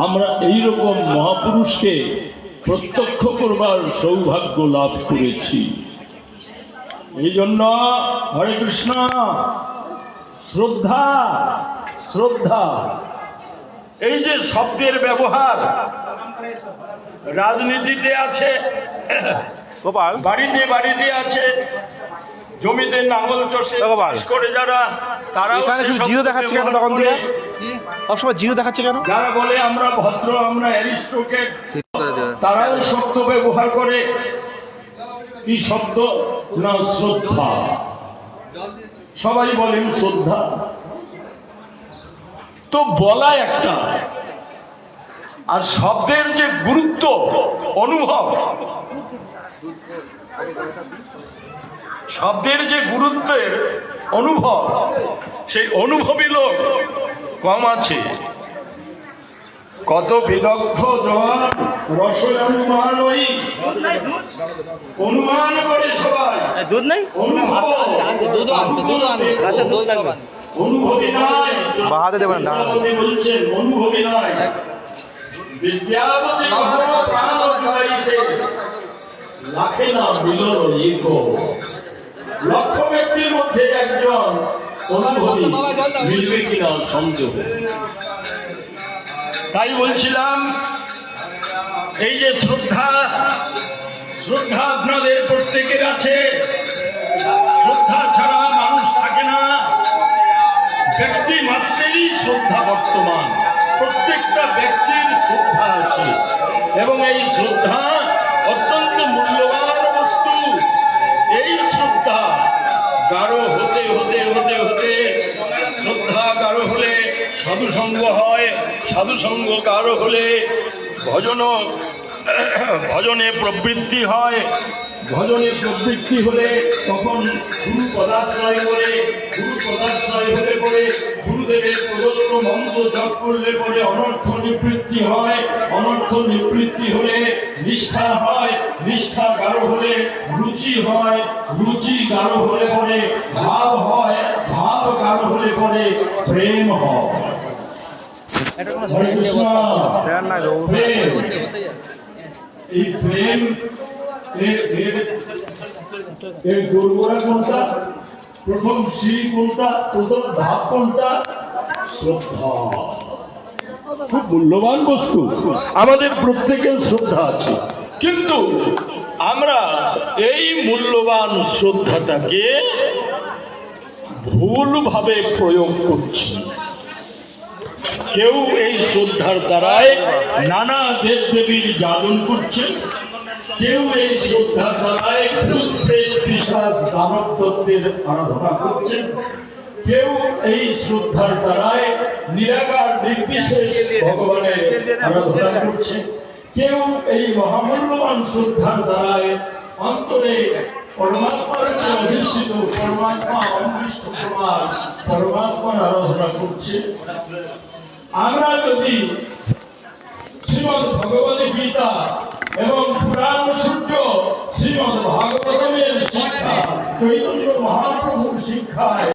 [SPEAKER 4] আমরা এইরকম মহাপুরুষকে প্রত্যক্ষ করবার সৌভাগ্য লাভ করেছি। এই জন্য হরে কৃষ্ণ, শ্রদ্ধা শ্রদ্ধা এই যে শব্দের ব্যবহার রাজনীতিতে আছে,
[SPEAKER 2] গোপাল
[SPEAKER 4] বাড়িতে বাড়িতে আছে, জমিতে নাঙল চষে
[SPEAKER 2] গোপাল।
[SPEAKER 4] চাষ করে যারা, তারা
[SPEAKER 2] এখানে শুধু জিরো দেখাচ্ছে কেন তখন থেকে? সবসময় জিরো দেখাচ্ছে কেন?
[SPEAKER 4] যারা বলে আমরা ভদ্র, আমরা অ্যারিস্টোক্রেট, তারাও শব্দ ব্যবহার করে। কি শব্দ? না শ্রদ্ধা। সবাই বলেন শ্রদ্ধা। তো বলা একটা, আর শব্দের যে গুরুত্ব অনুভব, শব্দের যে গুরুত্বের অনুভব, সেই অনুভবী লোক কম আছে। কত বিদগ্ধ জন রসনুমান ওই অনুমান করে সবাই,
[SPEAKER 2] দুধ নেই?
[SPEAKER 4] অনুভব অনুভবী নয়।
[SPEAKER 2] বাহাতে দেবেন না।
[SPEAKER 4] বিদ্যাপতি বলছেন অনুভবী নয়। বিদ্যাপতি প্রাণ জুড়াইতে লাখে না মিলন এক, লক্ষ ব্যক্তির মধ্যে একজন অনুভবী মিলবে কিনা সন্দেহ। তাই বলছিলাম, এই যে শ্রদ্ধা, শ্রদ্ধা আপনাদের প্রত্যেকের আছে। শ্রদ্ধা ছাড়া মানুষ থাকে না। ব্যক্তি মাত্রেরই শ্রদ্ধা বর্তমান, প্রত্যেকটা ব্যক্তির শ্রদ্ধা আছে, এবং এই শ্রদ্ধা অত্যন্ত মূল্যবান বস্তু। এই শ্রদ্ধা গাঢ় হতে হতে হতে হতে, শ্রদ্ধা গাঢ় হলে সাধুসঙ্গ হয়, সাধুসঙ্গ গাঢ় হলে ভজনে প্রবৃত্তি হয়, ভজনে প্রবৃত্তি হলে তখন গুরু পদাশ্রয় করে, গুরু পদাশ্রয় হলে পরে গুরুদেবের প্রদত্ত মন্ত্র জপ করলে পরে অনর্থ নিবৃত্তি হয়, অনর্থ নিবৃত্তি হলে নিষ্ঠা হয়, নিষ্ঠা গাঢ় হলে রুচি হয়, রুচি গাঢ় হলে পরে ভাব হয়, ভাব গাঢ় হলে পরে প্রেম হয়। হরে কৃষ্ণ। প্রেম, এই প্রেম এর দুর্গরা কোনটা? প্রথম সিঁড়ি কোনটা? প্রথম ধাপ কোনটা? শ্রদ্ধা। খুব মূল্যবান বস্তু, আমাদের প্রত্যেকের শ্রদ্ধা আছে, কিন্তু আমরা এই মূল্যবান শ্রদ্ধাটাকে ভুলভাবে প্রয়োগ করছি। কেউ এই শ্রদ্ধার দ্বারায় নানা দেব দেবীর যাজন করছে, কেউ এই শ্রদ্ধার দ্বারায় ভূত প্রেত পিশাচ দানব দত্তের আরাধনা করছেন, কেউ এই শ্রদ্ধার দ্বারায় নিরাকার নির্বিশেষ ভগবানের আরাধনা করছে, কেউ এই মহামূল্যবান শ্রদ্ধার দ্বারায় অন্তরে পরমাত্মার অধিষ্ঠিত, পরমাত্মা অদৃষ্ট প্রমাণ পরমাত্মার আরাধনা করছে। আমরা যদি শ্রীমদ্ ভগবত গীতা এবং পুরাণ সূর্য, শ্রীমদ্ ভাগবতের শিক্ষা, চৈতন্য মহাপ্রভুর শিক্ষায়